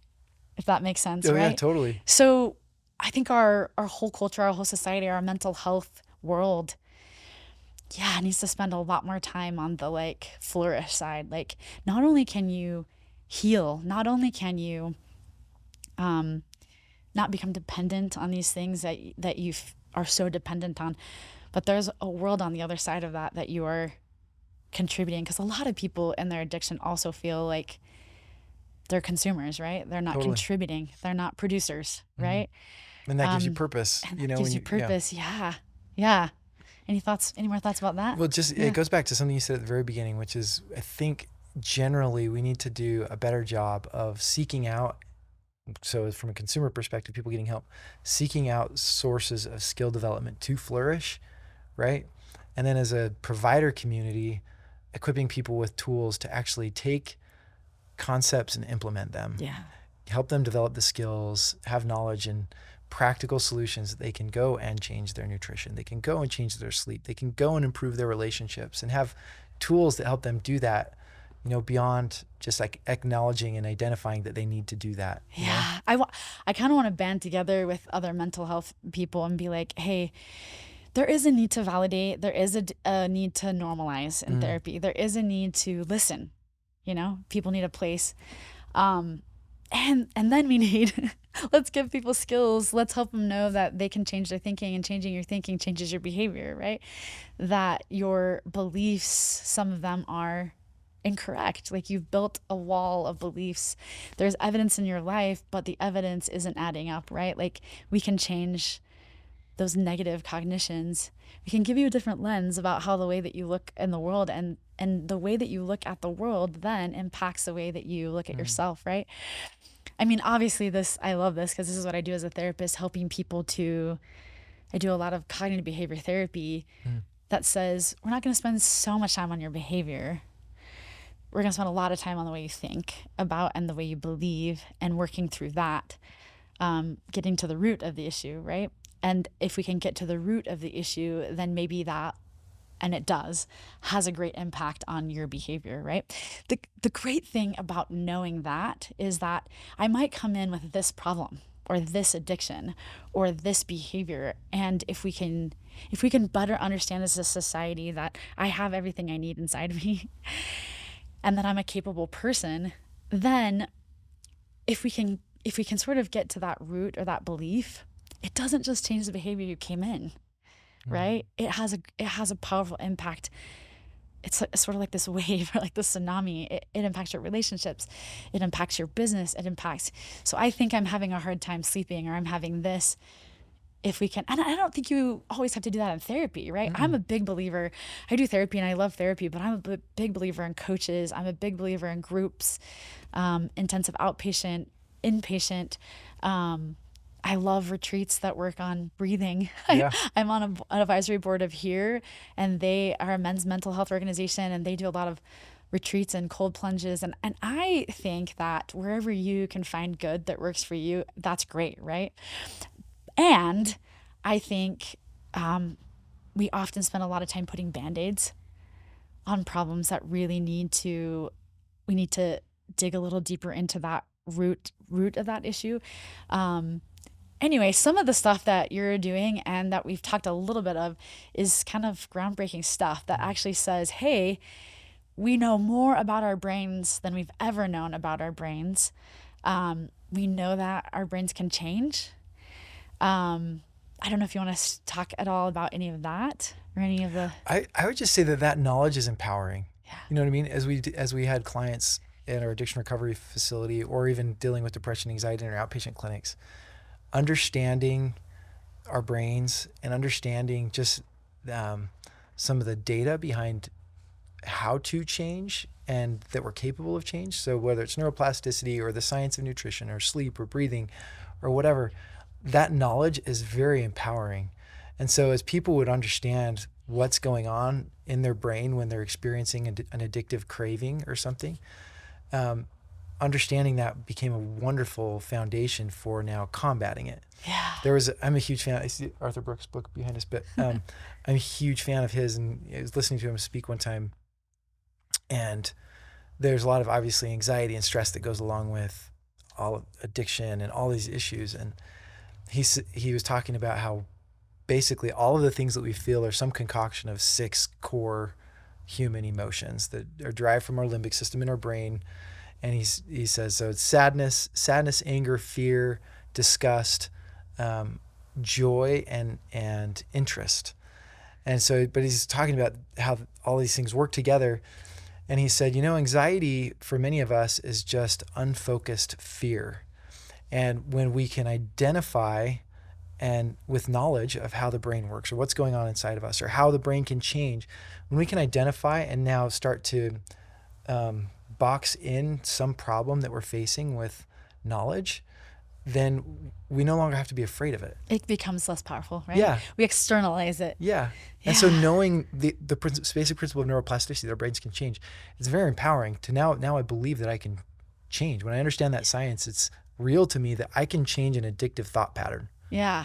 S1: if that makes sense, right?
S2: Yeah, totally.
S1: So I think our whole culture, our whole society, our mental health world, needs to spend a lot more time on the like flourish side. Like, not only can you heal, not only can you not become dependent on these things that you are so dependent on, but there's a world on the other side of that you are contributing. Because a lot of people in their addiction also feel like they're consumers, right? They're not contributing. They're not producers, right?
S2: And that gives you purpose.
S1: And that gives you purpose. Yeah. Any more thoughts about that?
S2: Well, it goes back to something you said at the very beginning, which is, I think generally we need to do a better job of seeking out. So from a consumer perspective, people getting help, seeking out sources of skill development to flourish, right? And then as a provider community, equipping people with tools to actually take concepts and implement them.
S1: Yeah.
S2: Help them develop the skills, have knowledge and practical solutions that they can go and change their nutrition. They can go and change their sleep. They can go and improve their relationships, and have tools that help them do that, beyond just like acknowledging and identifying that they need to do that.
S1: Yeah. I kind of want to band together with other mental health people and be like, hey, there is a need to validate. There is a need to normalize in therapy. There is a need to listen. People need a place. And then we need, let's give people skills. Let's help them know that they can change their thinking, and changing your thinking changes your behavior, right? That your beliefs, some of them are incorrect. Like, you've built a wall of beliefs. There's evidence in your life, but the evidence isn't adding up, right? Like, we can change those negative cognitions. We can give you a different lens about how the way that you look in the world, and the way that you look at the world then impacts the way that you look at yourself, right? I mean, obviously I love this because this is what I do as a therapist, helping people I do a lot of cognitive behavior therapy that says, we're not going to spend so much time on your behavior. We're going to spend a lot of time on the way you think about and the way you believe, and working through that, getting to the root of the issue, right? And if we can get to the root of the issue, then maybe that and it does, has a great impact on your behavior, right? The great thing about knowing that is that I might come in with this problem or this addiction or this behavior, and if we can better understand as a society that I have everything I need inside of me and that I'm a capable person, then if we can sort of get to that root or that belief, it doesn't just change the behavior you came in, right? It has a powerful impact. It's sort of like this wave or like this tsunami. It impacts your relationships. It impacts your business. It impacts. So I think I'm having a hard time sleeping, or I'm having this. If we can, and I don't think you always have to do that in therapy, right? I'm a big believer. I do therapy and I love therapy, but I'm a big believer in coaches. I'm a big believer in groups, intensive outpatient, inpatient. I love retreats that work on breathing.
S2: Yeah.
S1: I'm on an advisory board of HERE, and they are a men's mental health organization, and they do a lot of retreats and cold plunges. And I think that wherever you can find good that works for you, that's great, right? And I think we often spend a lot of time putting Band-Aids on problems that really we need to dig a little deeper into that root of that issue. Anyway, some of the stuff that you're doing and that we've talked a little bit of is kind of groundbreaking stuff that actually says, hey, we know more about our brains than we've ever known about our brains. We know that our brains can change. I don't know if you want to talk at all about any of that or any of the...
S2: I would just say that knowledge is empowering.
S1: Yeah.
S2: You know what I mean? As we had clients in our addiction recovery facility, or even dealing with depression, anxiety in our outpatient clinics, understanding our brains and understanding just some of the data behind how to change and that we're capable of change. So whether it's neuroplasticity or the science of nutrition or sleep or breathing or whatever, that knowledge is very empowering. And so as people would understand what's going on in their brain when they're experiencing an addictive craving or something, understanding that became a wonderful foundation for now combating it.
S1: Yeah.
S2: I'm a huge fan. I see Arthur Brooks' book behind us, but I'm a huge fan of his, and I was listening to him speak one time, and there's a lot of obviously anxiety and stress that goes along with all of addiction and all these issues. And he was talking about how basically all of the things that we feel are some concoction of 6 core human emotions that are derived from our limbic system in our brain. And he says, so it's sadness, anger, fear, disgust, joy, and interest. And so, but he's talking about how all these things work together. And he said, anxiety for many of us is just unfocused fear. And when we can identify, and with knowledge of how the brain works or what's going on inside of us or how the brain can change, when we can identify and now start to box in some problem that we're facing with knowledge, then we no longer have to be afraid of it.
S1: It becomes less powerful, right?
S2: Yeah.
S1: We externalize it.
S2: Yeah. And so knowing the basic principle of neuroplasticity, that our brains can change, it's very empowering to now I believe that I can change. When I understand that science, it's real to me that I can change an addictive thought pattern.
S1: Yeah.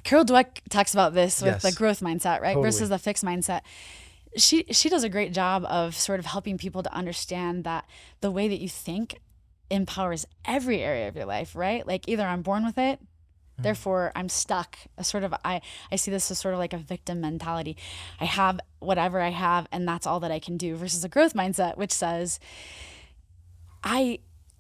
S2: Carol
S1: Dweck talks about this with
S2: Yes.
S1: the growth mindset, right?
S2: Totally.
S1: Versus the fixed mindset. She does a great job of sort of helping people to understand that the way that you think empowers every area of your life, right? Like either I'm born with it, therefore I'm stuck. I see this as sort of like a victim mentality. I have whatever I have and that's all that I can do, versus a growth mindset, which says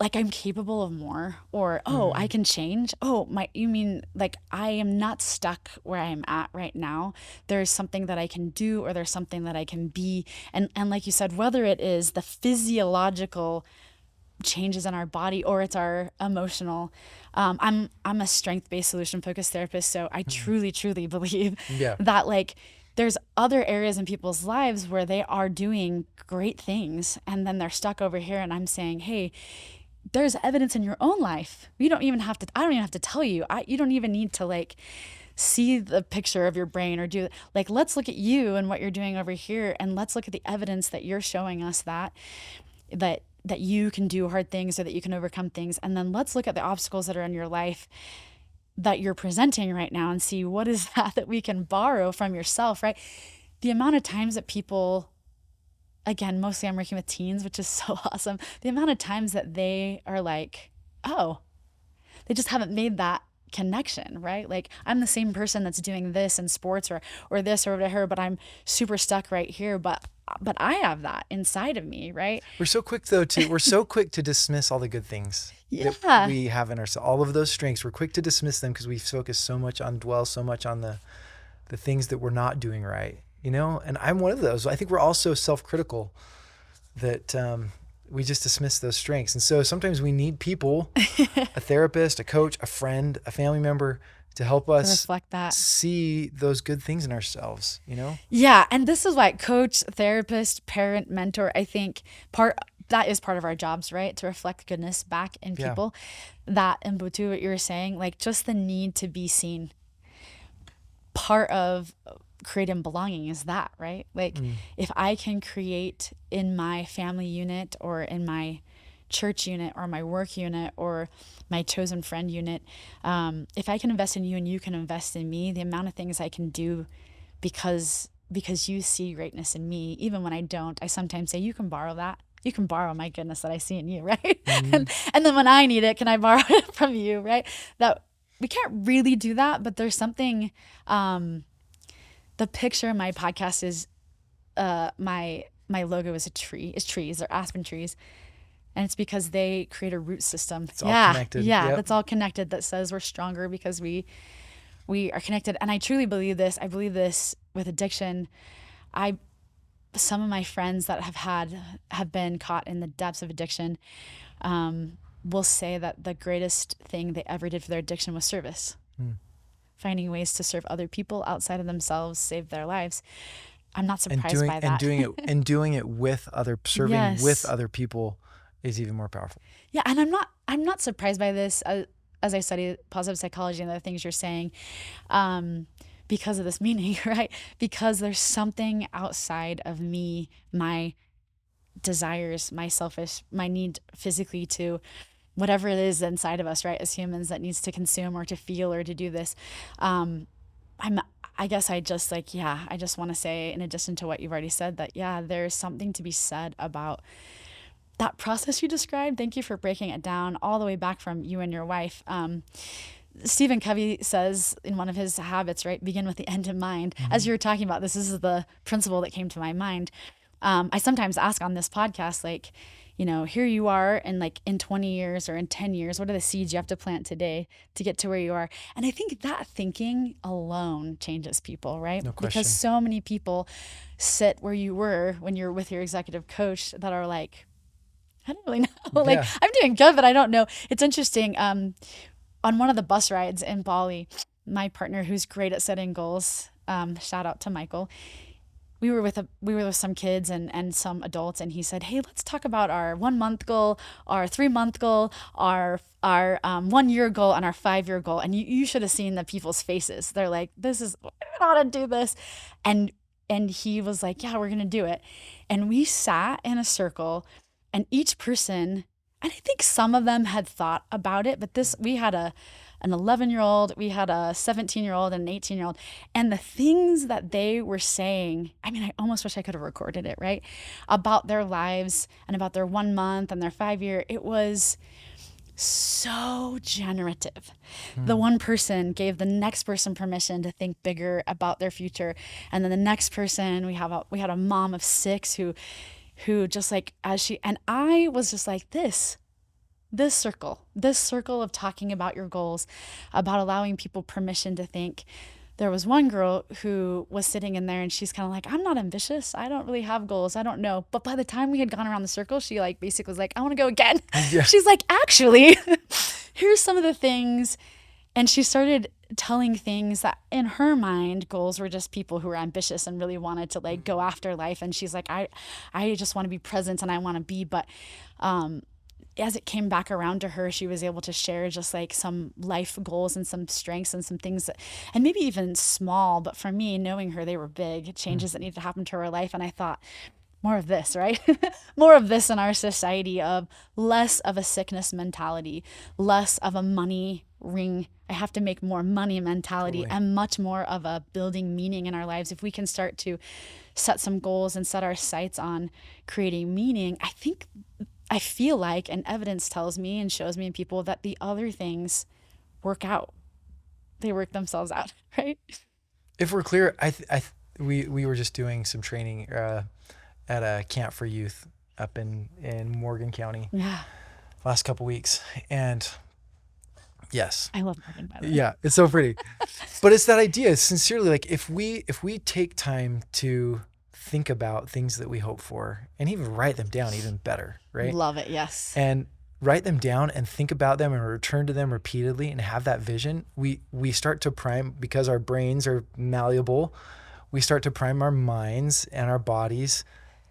S1: I'm capable of more, or, I can change. You mean like I am not stuck where I am at right now. There's something that I can do, or there's something that I can be. And like you said, whether it is the physiological changes in our body or it's our emotional, I'm a strength-based solution-focused therapist. So I truly believe that like there's other areas in people's lives where they are doing great things and then they're stuck over here. And I'm saying, hey, there's evidence in your own life. I don't even have to tell you. You don't even need to like see the picture of your brain or do like, let's look at you and what you're doing over here. And let's look at the evidence that you're showing us that you can do hard things or that you can overcome things. And then let's look at the obstacles that are in your life that you're presenting right now and see what is that we can borrow from yourself, right? the amount of times that people, again, mostly I'm working with teens, which is so awesome. The amount of times that they are like, oh, they just haven't made that connection, right? Like, I'm the same person that's doing this in sports or this or whatever, but I'm super stuck right here. But I have that inside of me, right?
S2: We're so quick to dismiss all the good things that
S1: Yeah.
S2: we have in ourselves. All of those strengths, we're quick to dismiss them because we focus dwell so much on the things that we're not doing right, And I'm one of those. I think we're all so self-critical that we just dismiss those strengths. And so sometimes we need people, a therapist, a coach, a friend, a family member, to help us
S1: reflect that.
S2: See those good things in ourselves,
S1: Yeah. And this is like coach, therapist, parent, mentor. I think that is part of our jobs, right? To reflect goodness back in people. That, and Butu, what you were saying, like just the need to be seen. Part of creating belonging is that, right? Like if I can create in my family unit or in my church unit or my work unit or my chosen friend unit, if I can invest in you and you can invest in me, the amount of things I can do because you see greatness in me, even when I don't, I sometimes say, you can borrow that. You can borrow my goodness that I see in you, right? And then when I need it, can I borrow it from you, right? That we can't really do that, but there's something, the picture in my podcast is, my logo is trees, they're aspen trees. And it's because they create a root system.
S2: It's all connected.
S1: Yeah, that's all connected. That says we're stronger because we are connected. And I truly believe this. I believe this with addiction. Some of my friends that have been caught in the depths of addiction, will say that the greatest thing they ever did for their addiction was service. Finding ways to serve other people outside of themselves, save their lives. I'm not surprised by that.
S2: And doing it with serving with other people is even more powerful.
S1: Yeah, and I'm not surprised by this as I study positive psychology and the things you're saying, because of this meaning, right? Because there's something outside of me, my desires, my need physically to whatever it is inside of us, right? As humans that needs to consume or to feel or to do this. I guess I just want to say, in addition to what you've already said, that, there's something to be said about that process you described. Thank you for breaking it down all the way back from you and your wife. Stephen Covey says in one of his habits, right, begin with the end in mind. As you were talking about this is the principle that came to my mind. I sometimes ask on this podcast, like, here you are, and like in 20 years or in 10 years, what are the seeds you have to plant today to get to where you are? And I think that thinking alone changes people, right?
S2: No question.
S1: Because so many people sit where you were when you're with your executive coach that are like, I don't really know. Like, I'm doing good, but I don't know. It's interesting. On one of the bus rides in Bali, my partner, who's great at setting goals, shout out to Michael, we were with some kids and some adults, and he said, hey, let's talk about our 1 month goal, our 3 month goal, our 1 year goal, and our 5 year goal. And you should have seen the people's faces. They're like, I don't want to do this. And he was like, yeah, we're going to do it. And we sat in a circle, and each person, and I think some of them had thought about it, but we had an 11-year-old, we had a 17-year-old and an 18-year-old, and the things that they were saying, I almost wish I could have recorded it, right? About their lives and about their 1 month and their 5 year, it was so generative. The one person gave the next person permission to think bigger about their future. And then the next person, we had a mom of 6 who just like, and I was just like, this circle of talking about your goals, about allowing people permission to think. There was one girl who was sitting in there, and she's kind of like, I'm not ambitious. I don't really have goals. I don't know. But by the time we had gone around the circle, she like basically was like, I want to go again. Yeah. She's like, actually, here's some of the things. And she started telling things that in her mind, goals were just people who were ambitious and really wanted to like go after life. And she's like, I just want to be present and I want to be. But as it came back around to her, she was able to share just like some life goals and some strengths and some things that, and maybe even small, but for me, knowing her, they were big changes that needed to happen to her life. And I thought, more of this, right? More of this in our society, of less of a sickness mentality, less of a money ring, I have to make more money mentality,
S2: Totally.
S1: and much more of a building meaning in our lives. If we can start to set some goals and set our sights on creating meaning, I feel like, and evidence tells me and shows me in people, that the other things work out. They work themselves out, right?
S2: If we're clear, we were just doing some training at a camp for youth up in Morgan County
S1: Yeah.
S2: last couple weeks, and yes,
S1: I love Morgan, by the way.
S2: yeah, it's so pretty. But it's that idea, sincerely, like if we take time to think about things that we hope for and even write them down, even better, right?
S1: Love it. Yes.
S2: And write them down and think about them and return to them repeatedly and have that vision, we start to prime, because our brains are malleable, we start to prime our minds and our bodies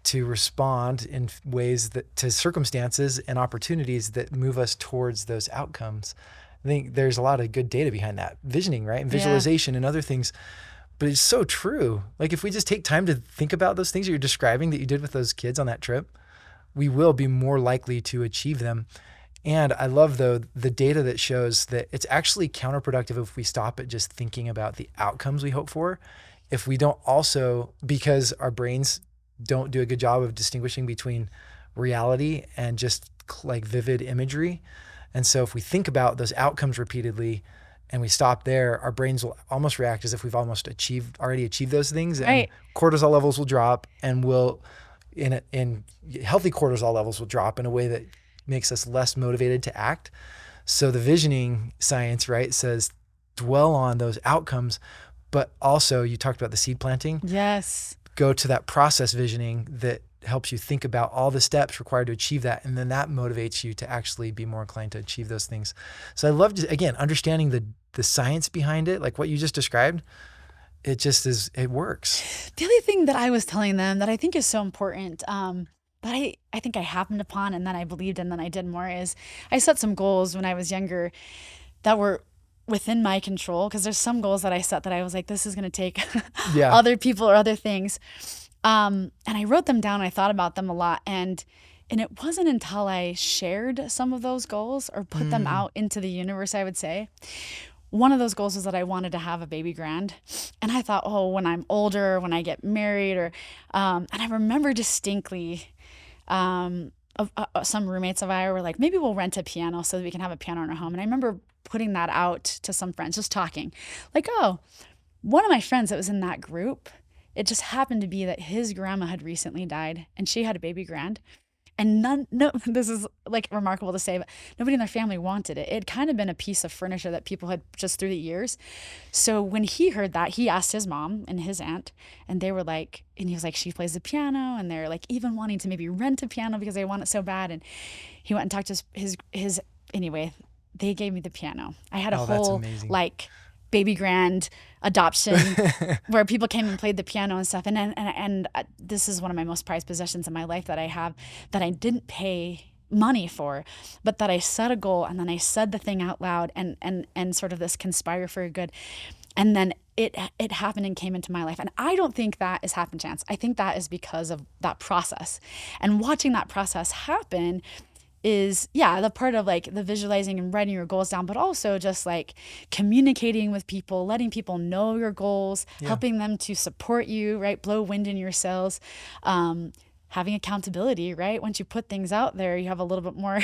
S2: to respond in ways that to circumstances and opportunities that move us towards those outcomes. I think there's a lot of good data behind that. Visioning, right? And visualization and other things. But it's so true. Like if we just take time to think about those things that you're describing that you did with those kids on that trip, we will be more likely to achieve them. And I love, though, the data that shows that it's actually counterproductive if we stop at just thinking about the outcomes we hope for. If we don't also, because our brains don't do a good job of distinguishing between reality and just like vivid imagery. And so if we think about those outcomes repeatedly and we stop there, our brains will almost react as if we've already achieved those things.
S1: Right.
S2: And cortisol levels will drop, and in healthy cortisol levels will drop in a way that makes us less motivated to act. So the visioning science, right, says dwell on those outcomes, but also you talked about the seed planting.
S1: Yes.
S2: Go to that process visioning that helps you think about all the steps required to achieve that. And then that motivates you to actually be more inclined to achieve those things. So I love, again, understanding the science behind it, like what you just described. It just is, it works.
S1: The other thing that I was telling them that I think is so important, that I think I happened upon and then I believed and then I did more, is I set some goals when I was younger that were within my control, because there's some goals that I set that I was like, this is going to take other people or other things. And I wrote them down. I thought about them a lot. And it wasn't until I shared some of those goals or put them out into the universe, I would say. One of those goals was that I wanted to have a baby grand. And I thought, oh, when I'm older, when I get married, or, and I remember distinctly, some roommates of ours were like, maybe we'll rent a piano so that we can have a piano in our home. And I remember putting that out to some friends, just talking like, oh, one of my friends that was in that group, it just happened to be that his grandma had recently died and she had a baby grand. And this is like remarkable to say, but nobody in their family wanted it. It had kind of been a piece of furniture that people had just through the years. So when he heard that, he asked his mom and his aunt, and they were like, and he was like, she plays the piano. And they're like even wanting to maybe rent a piano because they want it so bad. And he went and talked to his anyway, they gave me the piano. I had a whole like baby grand adoption where people came and played the piano and stuff. And this is one of my most prized possessions in my life that I have, that I didn't pay money for, but that I set a goal and then I said the thing out loud and sort of this conspire for good. And then it happened and came into my life. And I don't think that is happen chance. I think that is because of that process. And watching that process happen is, the part of like the visualizing and writing your goals down, but also just like communicating with people, letting people know your goals, helping them to support you, right? Blow wind in your sails, having accountability, right? Once you put things out there, you have a little bit more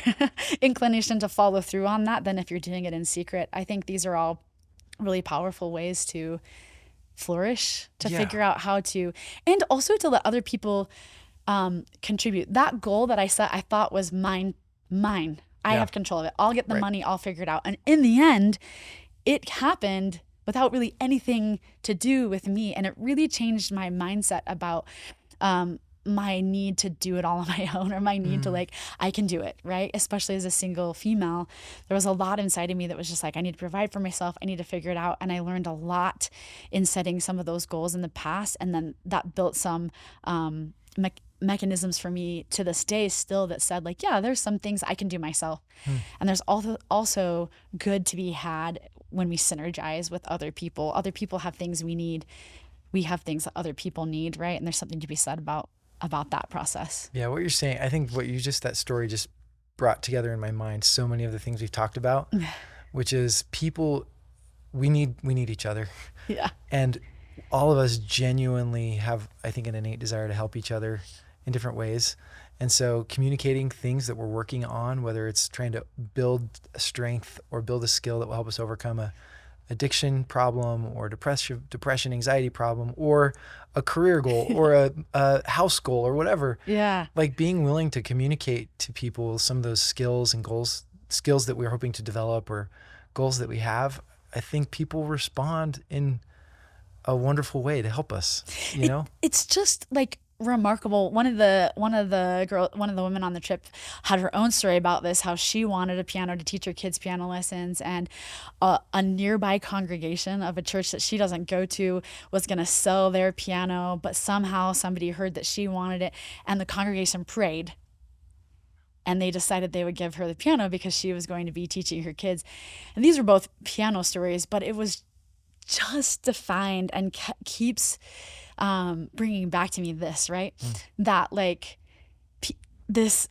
S1: inclination to follow through on that than if you're doing it in secret. I think these are all really powerful ways to flourish, to figure out how to, and also to let other people contribute. That goal that I set, I thought was mine. I have control of it. I'll get the money. I'll figure it out. And in the end, it happened without really anything to do with me. And it really changed my mindset about my need to do it all on my own, or my need to like, I can do it, right? Especially as a single female, there was a lot inside of me that was just like, I need to provide for myself. I need to figure it out. And I learned a lot in setting some of ththose goals in the past. And then that built some mechanisms for me to this day still that said like, there's some things I can do myself. And there's also good to be had when we synergize with other people. Other people have things we need. We have things that other people need, right? And there's something to be said about that process.
S2: Yeah, what you're saying, I think that story just brought together in my mind so many of the things we've talked about, which is people, we need each other.
S1: Yeah.
S2: And all of us genuinely have, I think, an innate desire to help each other in different ways. And so communicating things that we're working on, whether it's trying to build a strength or build a skill that will help us overcome a addiction problem or depression, anxiety problem, or a career goal or a house goal or whatever.
S1: Yeah.
S2: Like being willing to communicate to people some of those skills and skills that we're hoping to develop or goals that we have. I think people respond in a wonderful way to help us,
S1: It's just like remarkable. One of the women on the trip had her own story about this, how she wanted a piano to teach her kids piano lessons, and a nearby congregation of a church that she doesn't go to was going to sell their piano, but somehow somebody heard that she wanted it, and the congregation prayed, and they decided they would give her the piano because she was going to be teaching her kids. And these were both piano stories, but it was just defined and keeps bringing back to me this, right? That like this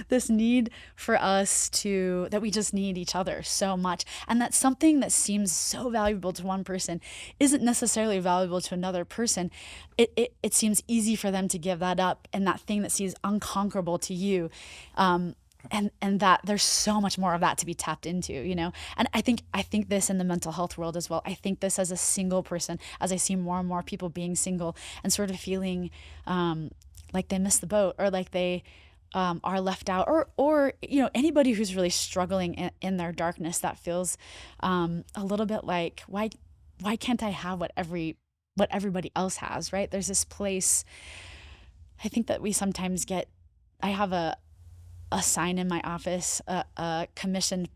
S1: this need for us that we just need each other so much, and that something that seems so valuable to one person isn't necessarily valuable to another person. It seems easy for them to give that up, and that thing that seems unconquerable to you, and that there's so much more of that to be tapped into, And I think this in the mental health world as well. I think this as a single person, as I see more and more people being single and sort of feeling like they missed the boat, or like they are left out, or anybody who's really struggling in their darkness, that feels a little bit like, why can't I have what everybody else has, right? There's this place, I think, that we sometimes get. I have a sign in my office, a commissioned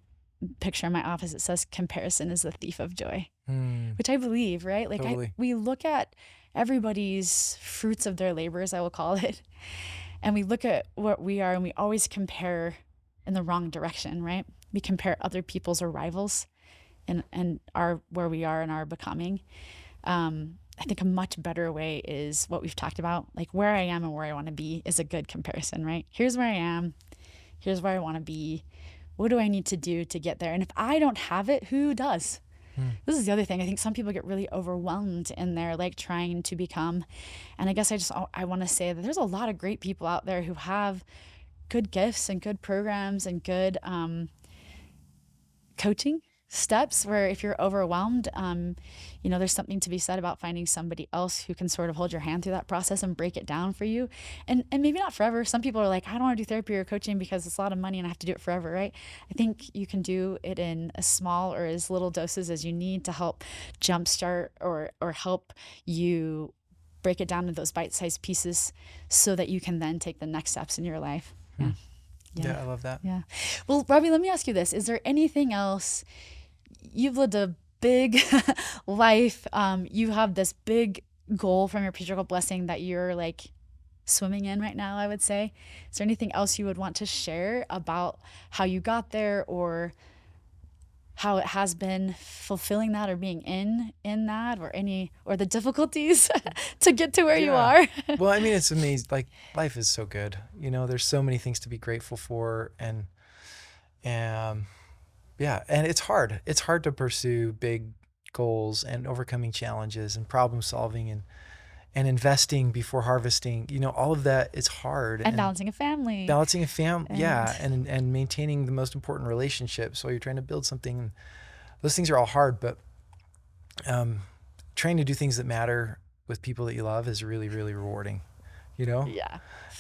S1: picture in my office. It says, "Comparison is the thief of joy," which I believe, right? Like
S2: Totally.
S1: we look at everybody's fruits of their labors, I will call it, and we look at what we are, and we always compare in the wrong direction, right? We compare other people's or rivals, and where we are in our becoming. I think a much better way is what we've talked about, like where I am and where I want to be is a good comparison, right? Here's where I am. Here's where I want to be. What do I need to do to get there? And if I don't have it, who does? This is the other thing. I think some people get really overwhelmed in their like trying to become. And I guess I want to say that there's a lot of great people out there who have good gifts and good programs and good coaching steps, where if you're overwhelmed, there's something to be said about finding somebody else who can sort of hold your hand through that process and break it down for you. And maybe not forever. Some people are like, I don't want to do therapy or coaching because it's a lot of money and I have to do it forever, right? I think you can do it in as small or as little doses as you need to help jumpstart or help you break it down into those bite-sized pieces so that you can then take the next steps in your life.
S2: Yeah, I love that.
S1: Yeah. Well, Robbie, let me ask you this. Is there anything else? You've lived a big life. You have this big goal from your patriarchal blessing that you're like swimming in right now, I would say. Is there anything else you would want to share about how you got there, or how it has been fulfilling that, or being in that, or the difficulties to get to where you are?
S2: Well, I mean, it's amazing. Like, life is so good. There's so many things to be grateful for, and yeah, and it's hard. It's hard to pursue big goals and overcoming challenges and problem solving and investing before harvesting. All of that is hard.
S1: And balancing a family.
S2: Yeah, and maintaining the most important relationships while you're trying to build something. Those things are all hard, but trying to do things that matter with people that you love is really, really rewarding.
S1: Yeah.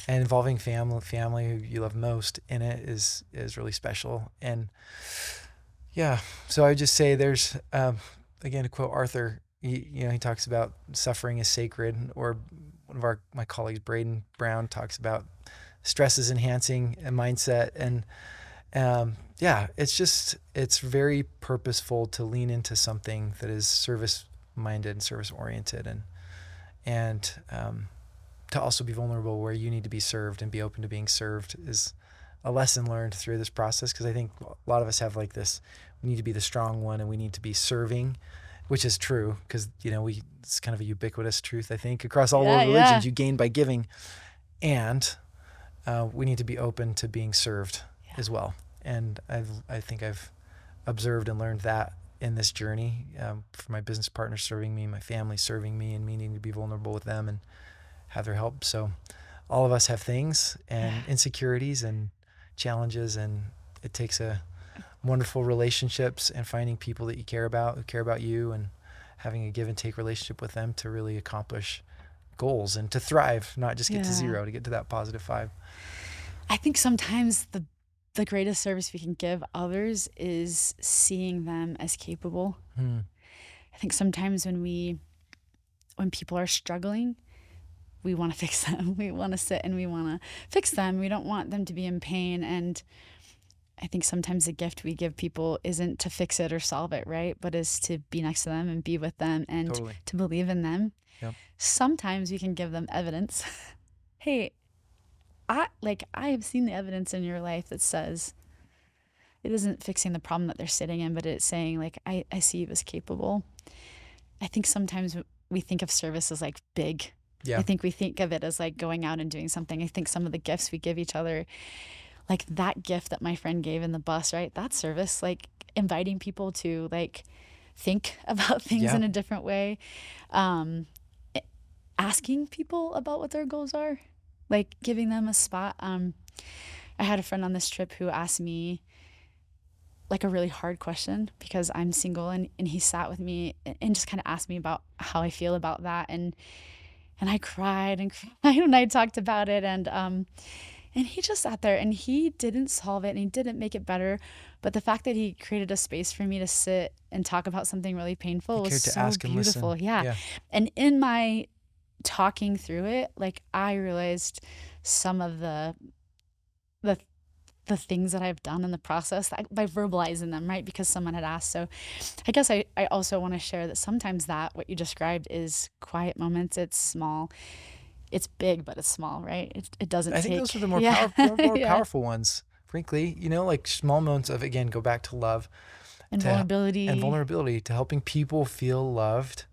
S2: And involving family who you love most in it is really special. And yeah, so I would just say there's, again, to quote Arthur, he talks about suffering is sacred, or one of my colleagues, Braden Brown, talks about stress is enhancing a mindset. And it's very purposeful to lean into something that is service-minded and service-oriented, and to also be vulnerable where you need to be served and be open to being served is a lesson learned through this process. Because I think a lot of us have like this, we need to be the strong one and we need to be serving, which is true, because it's kind of a ubiquitous truth, I think, across all world religions. You gain by giving, and we need to be open to being served as well. And I think I've observed and learned that in this journey, for my business partners serving me, my family serving me, and me needing to be vulnerable with them and have their help. So all of us have things and insecurities and challenges, and it takes a wonderful relationships and finding people that you care about, who care about you, and having a give and take relationship with them to really accomplish goals and to thrive, not just get to zero, to get to that +5.
S1: I think sometimes the greatest service we can give others is seeing them as capable. I think sometimes when people are struggling, we want to fix them. We want to sit and we want to fix them. We don't want them to be in pain. And I think sometimes the gift we give people isn't to fix it or solve it, right? But is to be next to them and be with them and to believe in them.
S2: Yep.
S1: Sometimes we can give them evidence. Hey, I have seen the evidence in your life that says it isn't fixing the problem that they're sitting in, but it's saying like, I see you as capable. I think sometimes we think of service as like big.
S2: Yeah.
S1: I think we think of it as like going out and doing something. I think some of the gifts we give each other, like that gift that my friend gave in the bus, right? That's service, like inviting people to like think about things in a different way. Asking people about what their goals are, like giving them a spot. I had a friend on this trip who asked me like a really hard question because I'm single, and he sat with me and just kind of asked me about how I feel about that. And I cried and cried and I talked about it. And he just sat there and he didn't solve it and he didn't make it better. But the fact that he created a space for me to sit and talk about something really painful was so beautiful. Yeah. And in my talking through it, like I realized some of the things that I've done in the process by verbalizing them, right? Because someone had asked. So I guess I also want to share that sometimes what you described is quiet moments. It's small. It's big, but it's small, right? It doesn't
S2: I
S1: take...
S2: think those are the more powerful ones, frankly. Like small moments of, again, go back to love.
S1: And vulnerability.
S2: And vulnerability to helping people feel loved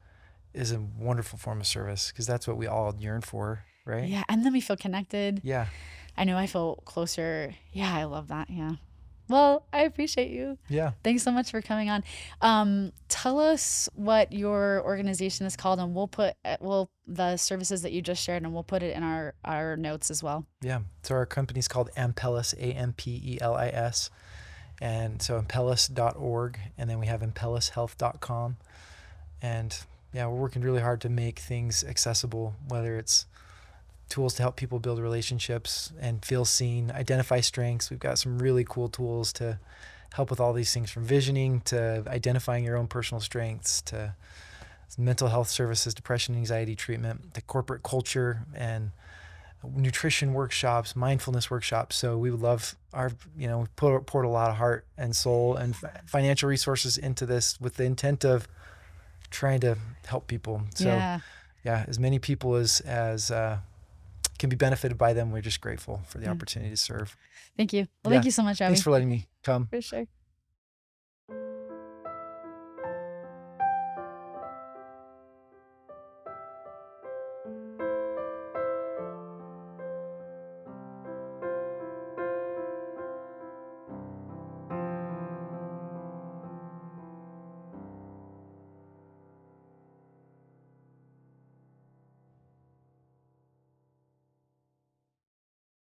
S2: is a wonderful form of service because that's what we all yearn for, right?
S1: Yeah, and then we feel connected.
S2: Yeah.
S1: I know I feel closer. Yeah, I love that. Yeah. Well, I appreciate you.
S2: Yeah.
S1: Thanks so much for coming on. Tell us what your organization is called, and we'll put the services that you just shared, and we'll put it in our notes as well.
S2: Yeah. So our company's called Ampellis, Ampelis. And so ampellis.org, and then we have ampellishealth.com. And yeah, we're working really hard to make things accessible, whether it's tools to help people build relationships and feel seen, identify strengths. We've got some really cool tools to help with all these things, from visioning to identifying your own personal strengths to mental health services, depression, anxiety treatment, to corporate culture and nutrition workshops, mindfulness workshops. So we would love we poured a lot of heart and soul and financial resources into this with the intent of trying to help people. So yeah, as many people as can be benefited by them. We're just grateful for the opportunity to serve.
S1: Thank you. Well, thank you so much, Robbie.
S2: Thanks for letting me come.
S1: For sure.